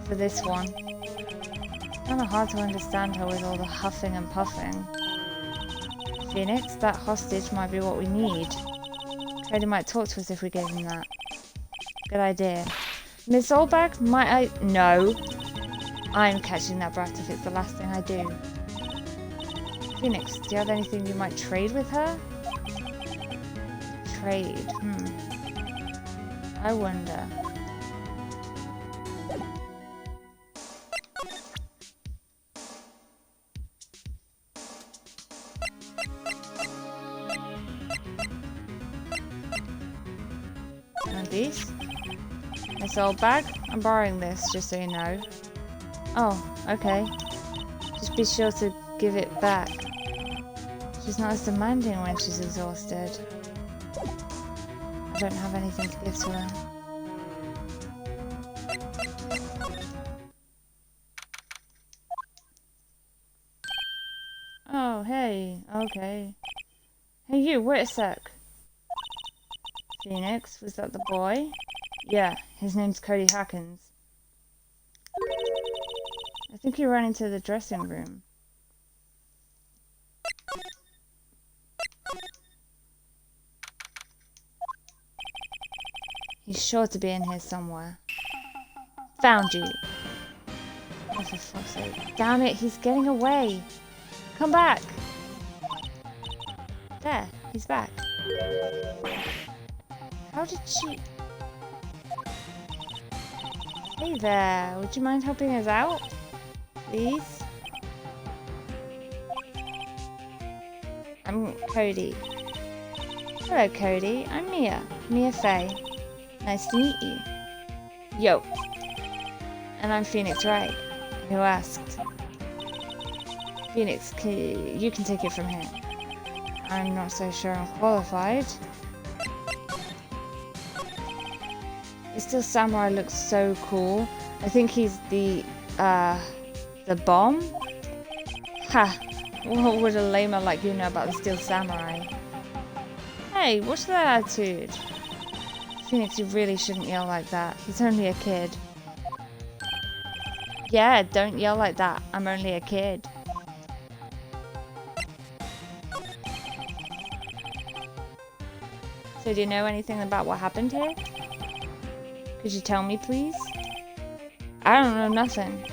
for this one. It's kind of hard to understand her with all the huffing and puffing. Phoenix, that hostage might be what we need. Cody might talk to us if we gave him that. Good idea. Miss Oldbag, might I? No. I'm catching that brat if it's the last thing I do. Phoenix, do you have anything you might trade with her? Trade, I wonder. And these? This old bag? I'm borrowing this, just so you know. Oh, okay. Just be sure to give it back. She's not as demanding when she's exhausted. I don't have anything to give to her. Oh, hey, okay. Hey you, wait a sec. Phoenix, was that the boy? Yeah, his name's Cody Hackins. I think he ran into the dressing room. He's sure to be in here somewhere. Found you. Oh, for fuck's sake. Damn it, he's getting away. Come back. There, he's back. How did she... Hey there, would you mind helping us out? Please? I'm Cody. Hello, Cody. I'm Mia. Mia Faye. Nice to meet you. Yo. And I'm Phoenix Wright. Who asked? Phoenix, you can take it from here. I'm not so sure I'm qualified. The Steel Samurai looks so cool. I think he's the bomb? Ha! What would a lamer like you know about the Steel Samurai? Hey, what's that attitude? Phoenix, you really shouldn't yell like that. He's only a kid. Yeah, don't yell like that. I'm only a kid. So do you know anything about what happened here? Could you tell me, please? I don't know nothing.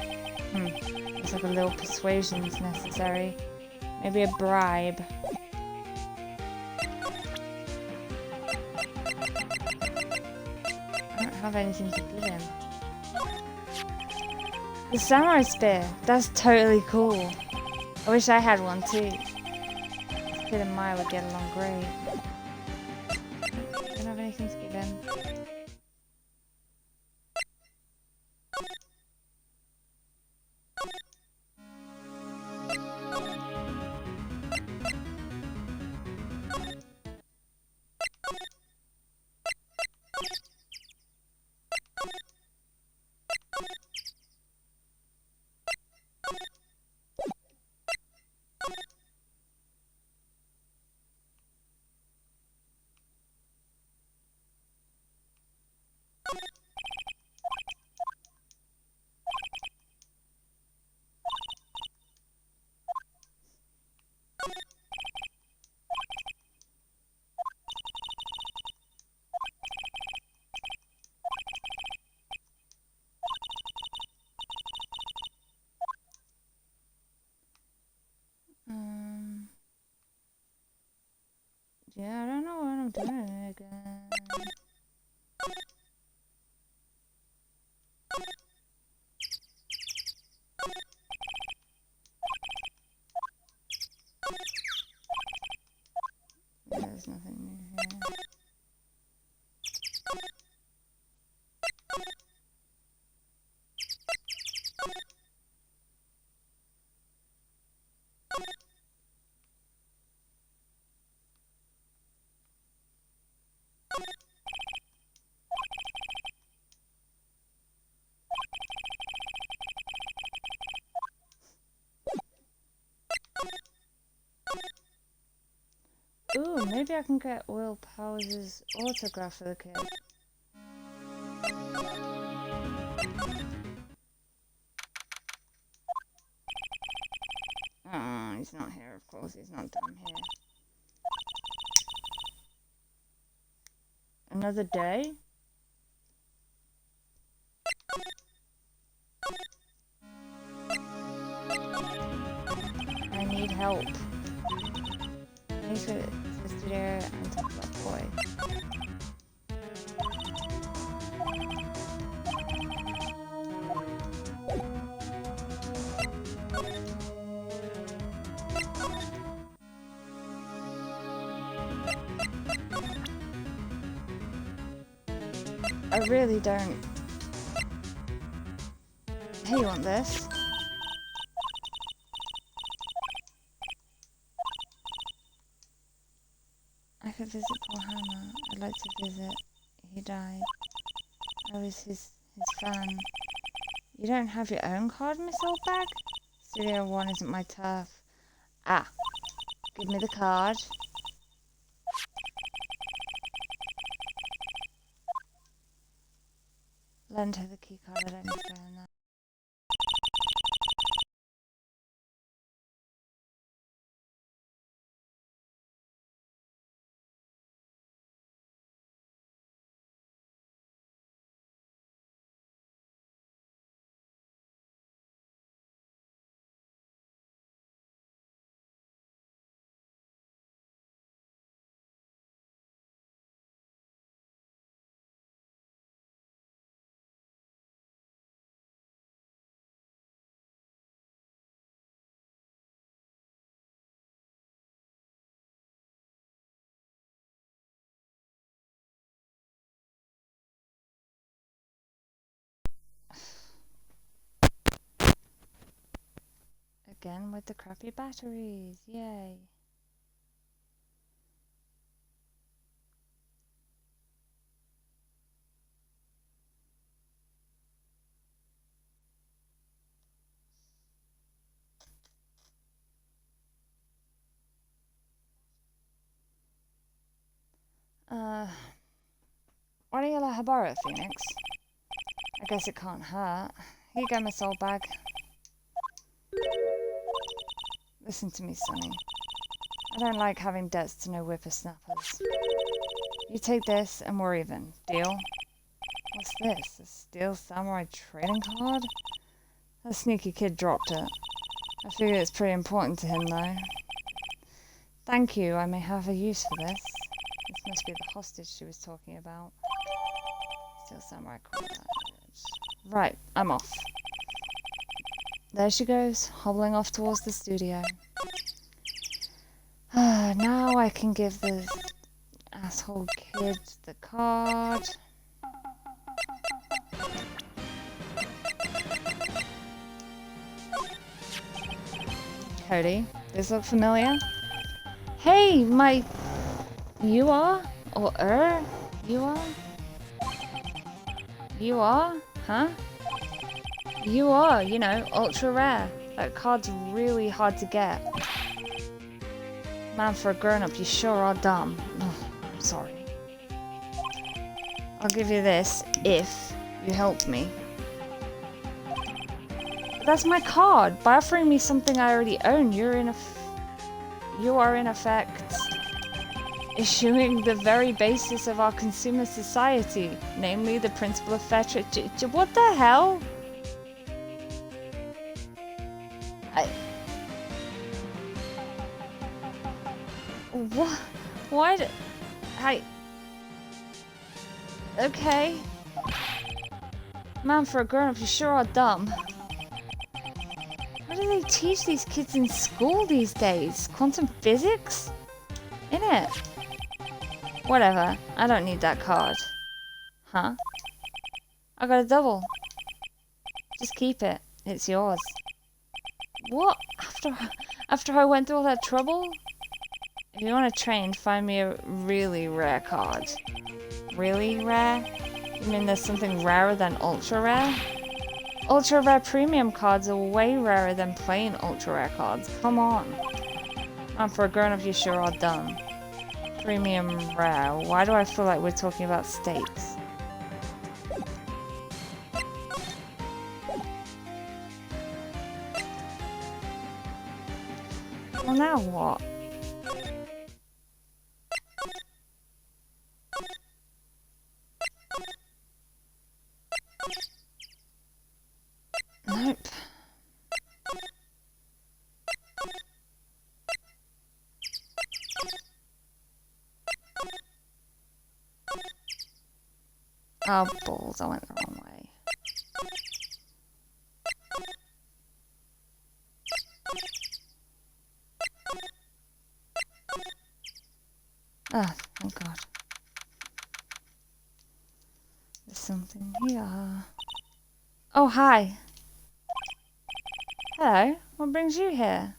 Looks like a little persuasion is necessary. Maybe a bribe. I don't have anything to give him. The samurai spear! That's totally cool. I wish I had one too. This kid and Maya would get along great. Don't have anything to give him. doing it again. There's nothing new here. Ooh, maybe I can get Will Powers' autograph for the kid. Oh, he's not here, of course. He's not down here. Another day? I need help. I need to the studio and talk about boy. I really don't. Hey, you want this? I could visit poor Hannah. I'd like to visit. He died. I was his fan. You don't have your own card, Miss Oldbag? Studio 1 isn't my turf. Ah. Give me the card. Lend her the key card. I don't need to go in there. Again with the crappy batteries. Yay. Why don't you let her borrow it, Phoenix? I guess it can't hurt. Here you go, Miss Oldbag. Listen to me, Sonny. I don't like having debts to no whippersnappers. You take this and we're even. Deal? What's this? A Steel Samurai trading card? That sneaky kid dropped it. I figure it's pretty important to him, though. Thank you. I may have a use for this. This must be the hostage she was talking about. Steel Samurai card. Right, I'm off. There she goes, hobbling off towards the studio. Now I can give this asshole kid the card. Cody, this look familiar? Hey, you are? Or You are? You are? Huh? You are, you know, ultra rare. That card's really hard to get. Man, for a grown-up, you sure are dumb. Ugh, I'm sorry. I'll give you this if you help me. But that's my card. By offering me something I already own, you are in effect issuing the very basis of our consumer society, namely the principle of fair trade. What the hell? What? Why? Hey. Okay. Man, for a grown-up, you sure are dumb. What do they teach these kids in school these days? Quantum physics? Innit? Whatever. I don't need that card. Huh? I got a double. Just keep it. It's yours. What? After I went through all that trouble? If you want to train, find me a really rare card. Really rare? You mean there's something rarer than ultra rare? Ultra rare premium cards are way rarer than plain ultra rare cards. Come on. And for a grown-up, you sure are dumb. Premium rare. Why do I feel like we're talking about stakes? Well, now what? Nope. Oh, balls, I went the wrong way. Ah, thank God. There's something here. Oh, hi. Hello, what brings you here?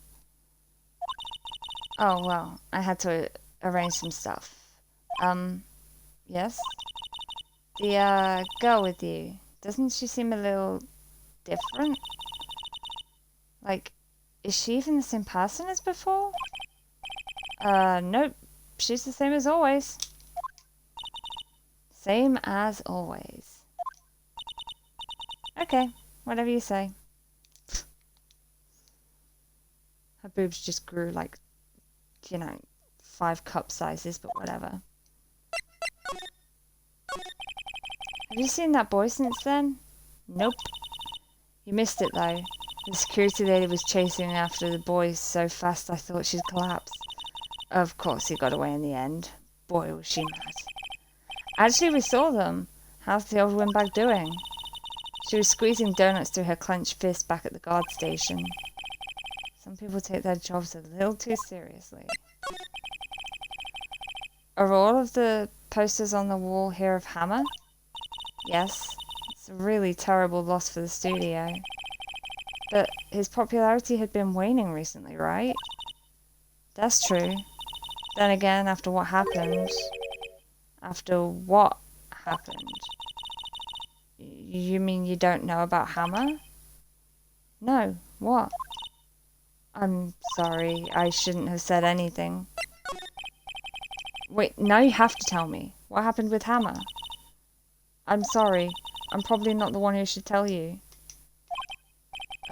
Oh, well, I had to arrange some stuff. Yes? The, girl with you, doesn't she seem a little different? Like, is she even the same person as before? Nope. She's the same as always. Same as always. Okay, whatever you say. Her boobs just grew like, you know, 5 cup sizes, but whatever. Have you seen that boy since then? Nope. You missed it though. The security lady was chasing after the boy so fast I thought she'd collapse. Of course he got away in the end. Boy was she mad. Actually, we saw them. How's the old windbag doing? She was squeezing donuts through her clenched fist back at the guard station. Some people take their jobs a little too seriously. Are all of the posters on the wall here of Hammer? Yes. It's a really terrible loss for the studio. But his popularity had been waning recently, right? That's true. Then again, after what happened... After what happened? You mean you don't know about Hammer? No. What? I'm sorry. I shouldn't have said anything. Wait, now you have to tell me. What happened with Hammer? I'm sorry. I'm probably not the one who should tell you.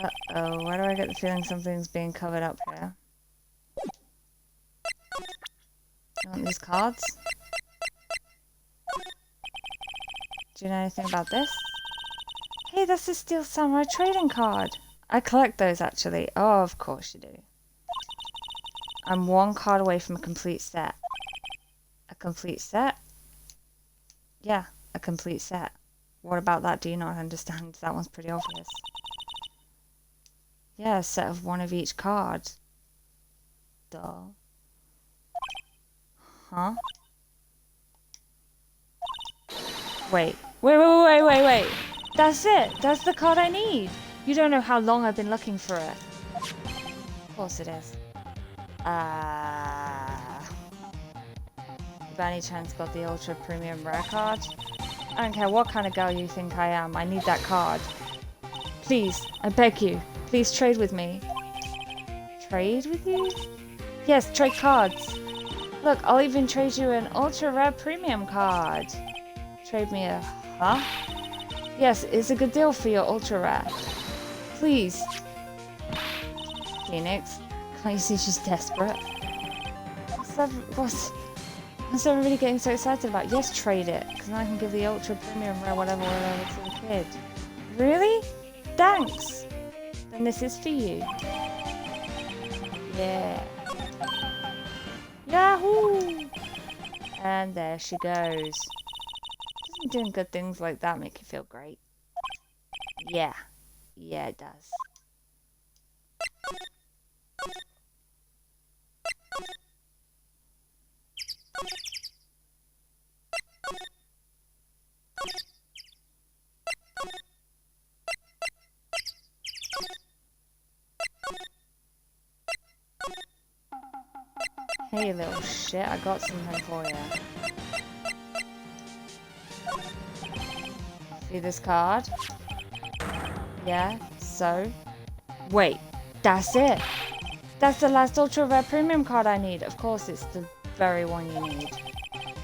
Uh-oh, why do I get the feeling something's being covered up here? You want these cards? Do you know anything about this? Hey, that's the Steel Samurai trading card! I collect those, actually. Oh, of course you do. I'm 1 card away from a complete set. A complete set? Yeah, a complete set. What about that do you not understand? That one's pretty obvious. Yeah, a set of 1 of each card. Duh. Huh? Wait. Wait. That's it. That's the card I need. You don't know how long I've been looking for it. Of course it is. You by any chance got the Ultra Premium Rare card? I don't care what kind of girl you think I am. I need that card. Please, I beg you. Please trade with me. Trade with you? Yes, trade cards. Look, I'll even trade you an Ultra Rare Premium card. Trade me a... Huh? Yes, it's a good deal for your Ultra Rare. Please. Phoenix. Can't you see she's desperate? What's everybody getting so excited about? Yes, trade it. Because then I can give the Ultra Premium Rare whatever to the kid. Really? Thanks. Then this is for you. Yeah. Yahoo! And there she goes. Doesn't doing good things like that make you feel great? Yeah. Yeah, it does. Hey, you little shit, I got something for you. See this card? Yeah, so? Wait, that's it! That's the last ultra rare premium card I need. Of course, it's the very one you need.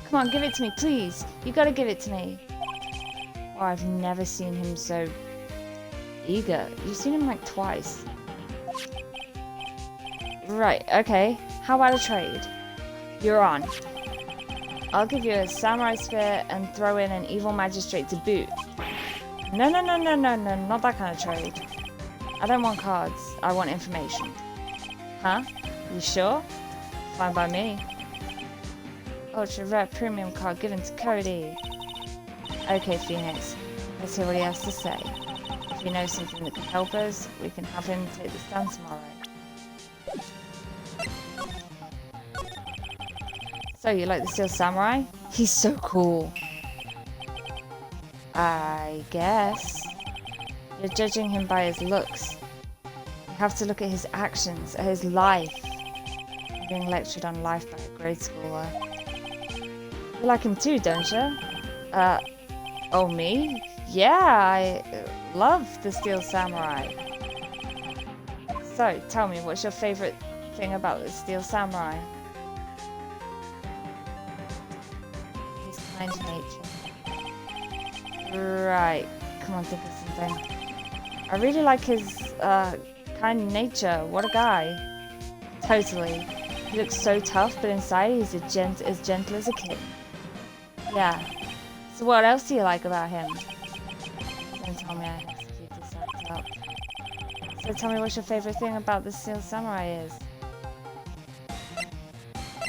Come on, give it to me, please. You gotta give it to me. Oh, I've never seen him so eager. You've seen him like twice. Right, okay. How about a trade? You're on. I'll give you a samurai spear and throw in an evil magistrate to boot. No, not that kind of trade. I don't want cards. I want information. Huh? You sure? Fine by me. Ultra rare premium card given to Cody. Okay, Phoenix. Let's hear what he has to say. If he knows something that can help us, we can have him take the stand tomorrow. So, you like the Steel Samurai? He's so cool. I guess. You're judging him by his looks. You have to look at his actions, at his life. I'm being lectured on life by a grade schooler. You like him too, don't you? Oh, me? Yeah, I love the Steel Samurai. So, tell me, what's your favorite thing about the Steel Samurai? His kind nature. Right. Come on, think of something. I really like his, kind nature. What a guy. Totally. He looks so tough, but inside he's as gentle as a kid. Yeah. So what else do you like about him? Don't tell me I have to keep this act up. So tell me what your favorite thing about the Steel Samurai is.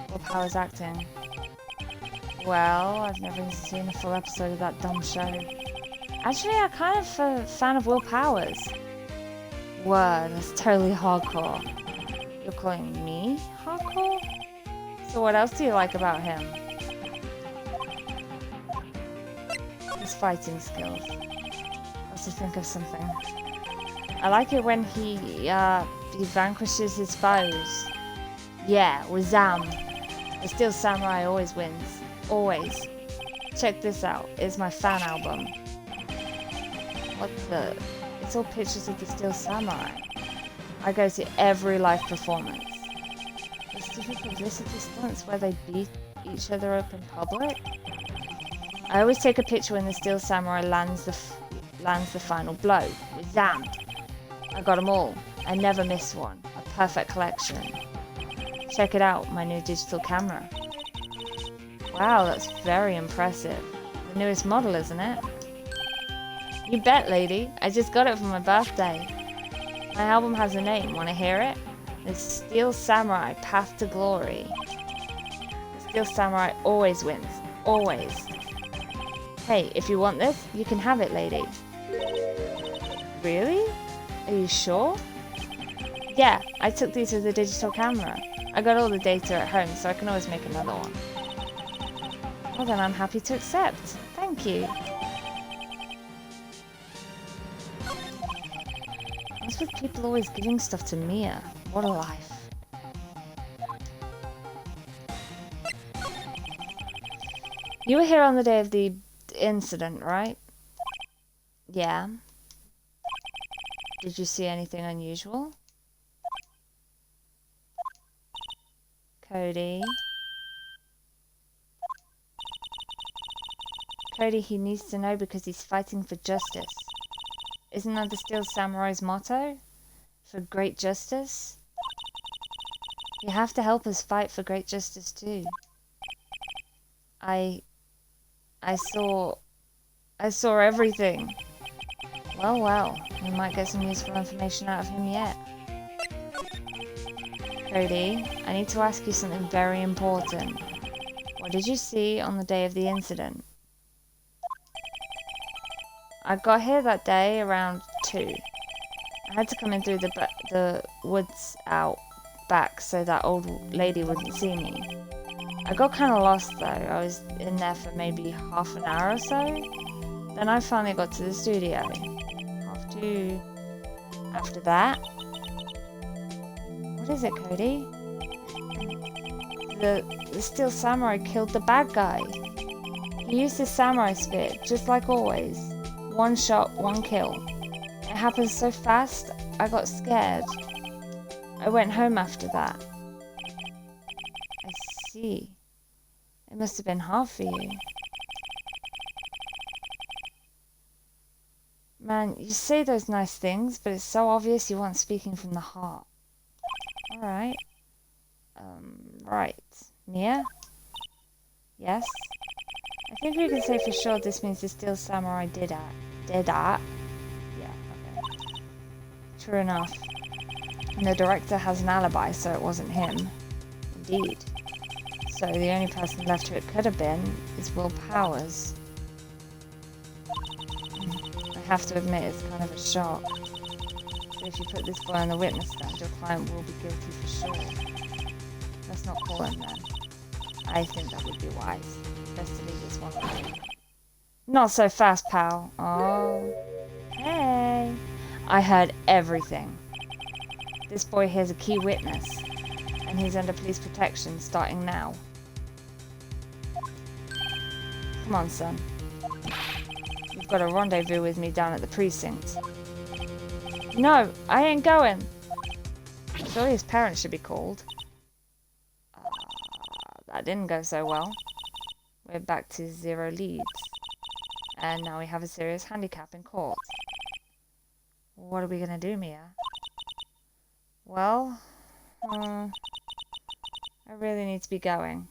What Power's acting? Well, I've never seen a full episode of that dumb show. Actually, I'm kind of a fan of Will Powers. Word, that's totally hardcore. You're calling me hardcore? So what else do you like about him? His fighting skills. Let's just think of something. I like it when he vanquishes his foes. Yeah, with Zam. The Steel Samurai always wins. Always. Check this out. It's my fan album. What the? It's all pictures of the Steel Samurai. I go to every live performance. The stupid publicity stunts where they beat each other up in public. I always take a picture when the Steel Samurai lands the final blow with Zam. I got them all. I never miss one. A perfect collection. Check it out, my new digital camera. Wow, that's very impressive. The newest model, isn't it? You bet, lady. I just got it for my birthday. My album has a name. Want to hear it? The Steel Samurai Path to Glory. The Steel Samurai always wins. Always. Hey, if you want this, you can have it, lady. Really? Are you sure? Yeah, I took these with a digital camera. I got all the data at home, so I can always make another one. Well then, I'm happy to accept. Thank you. What's with people always giving stuff to Mia? What a life. You were here on the day of the incident, right? Yeah. Did you see anything unusual? Cody? Cody, he needs to know because he's fighting for justice. Isn't that the Steel Samurai's motto? For great justice? You have to help us fight for great justice too. I saw everything. Well, we might get some useful information out of him yet. Cody, I need to ask you something very important. What What did you see on the day of the incident? I got here that day around 2. I had to come in through the woods out back so that old lady wouldn't see me. I got kind of lost though. I was in there for maybe half an hour or so. Then I finally got to the studio. 1:30. After that... What is it, Cody? The Steel Samurai killed the bad guy. He used his samurai spear, just like always. 1 shot, 1 kill. It happened so fast, I got scared. I went home after that. I see. It must have been hard for you. Man, you say those nice things, but it's so obvious you weren't speaking from the heart. Alright. Right. Mia? Yes? I think we can say for sure this means the Steel Samurai did that. Yeah, okay. True enough. And the director has an alibi, so it wasn't him. Indeed. So the only person left who it could have been is Will Powers. I have to admit it's kind of a shock. But if you put this boy on the witness stand, your client will be guilty for sure. Let's not call him then. I think that would be wise. Best to leave this one alone. Not so fast, pal. Oh. Hey. I heard everything. This boy here's a key witness. And he's under police protection starting now. Come on, son. You've got a rendezvous with me down at the precinct. No, I ain't going. Surely his parents should be called. That didn't go so well. We're back to 0 leads. And now we have a serious handicap in court. What are we gonna do, Mia? Well, I really need to be going.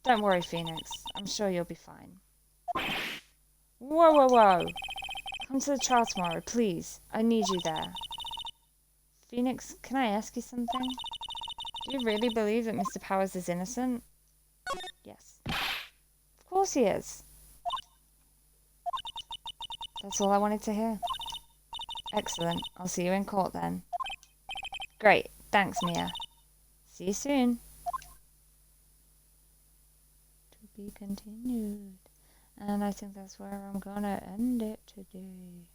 Don't worry, Phoenix. I'm sure you'll be fine. Whoa. Come to the trial tomorrow, please. I need you there. Phoenix, can I ask you something? Do you really believe that Mr. Powers is innocent? Yes. Of course he is. That's all I wanted to hear. Excellent. I'll see you in court then. Great. Thanks, Mia. See you soon. To be continued. And I think that's where I'm gonna end it today.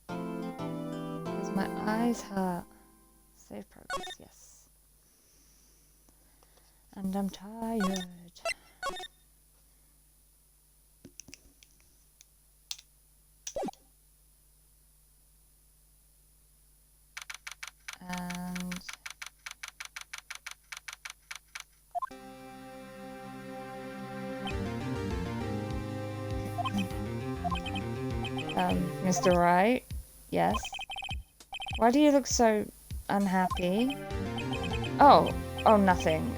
Because my eyes hurt. Save progress, yes. And I'm tired. Mr. Wright? Yes? Why do you look so unhappy? Oh, nothing.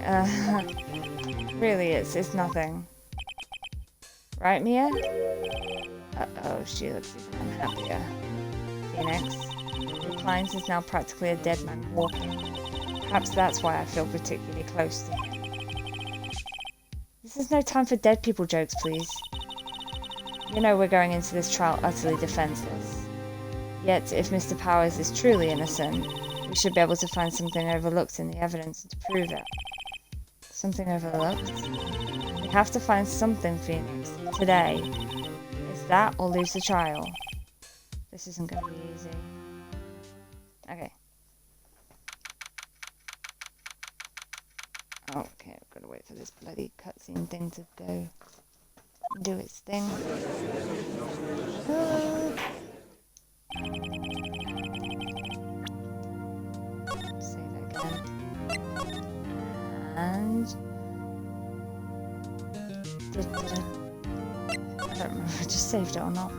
Really, it's nothing. Right, Mia? Uh-oh, she looks even unhappier. Phoenix, the client is now practically a dead man walking. Perhaps that's why I feel particularly close to him. This is no time for dead people jokes, please. You know we're going into this trial utterly defenseless. Yet, if Mr. Powers is truly innocent, we should be able to find something overlooked in the evidence to prove it. Something overlooked? We have to find something, Phoenix, today. It's that or lose the trial. This isn't going to be easy. Okay. Okay, I've got to wait for this bloody cutscene thing to go and do its thing. Save it again. And... I don't remember if I just saved it or not.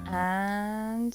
And...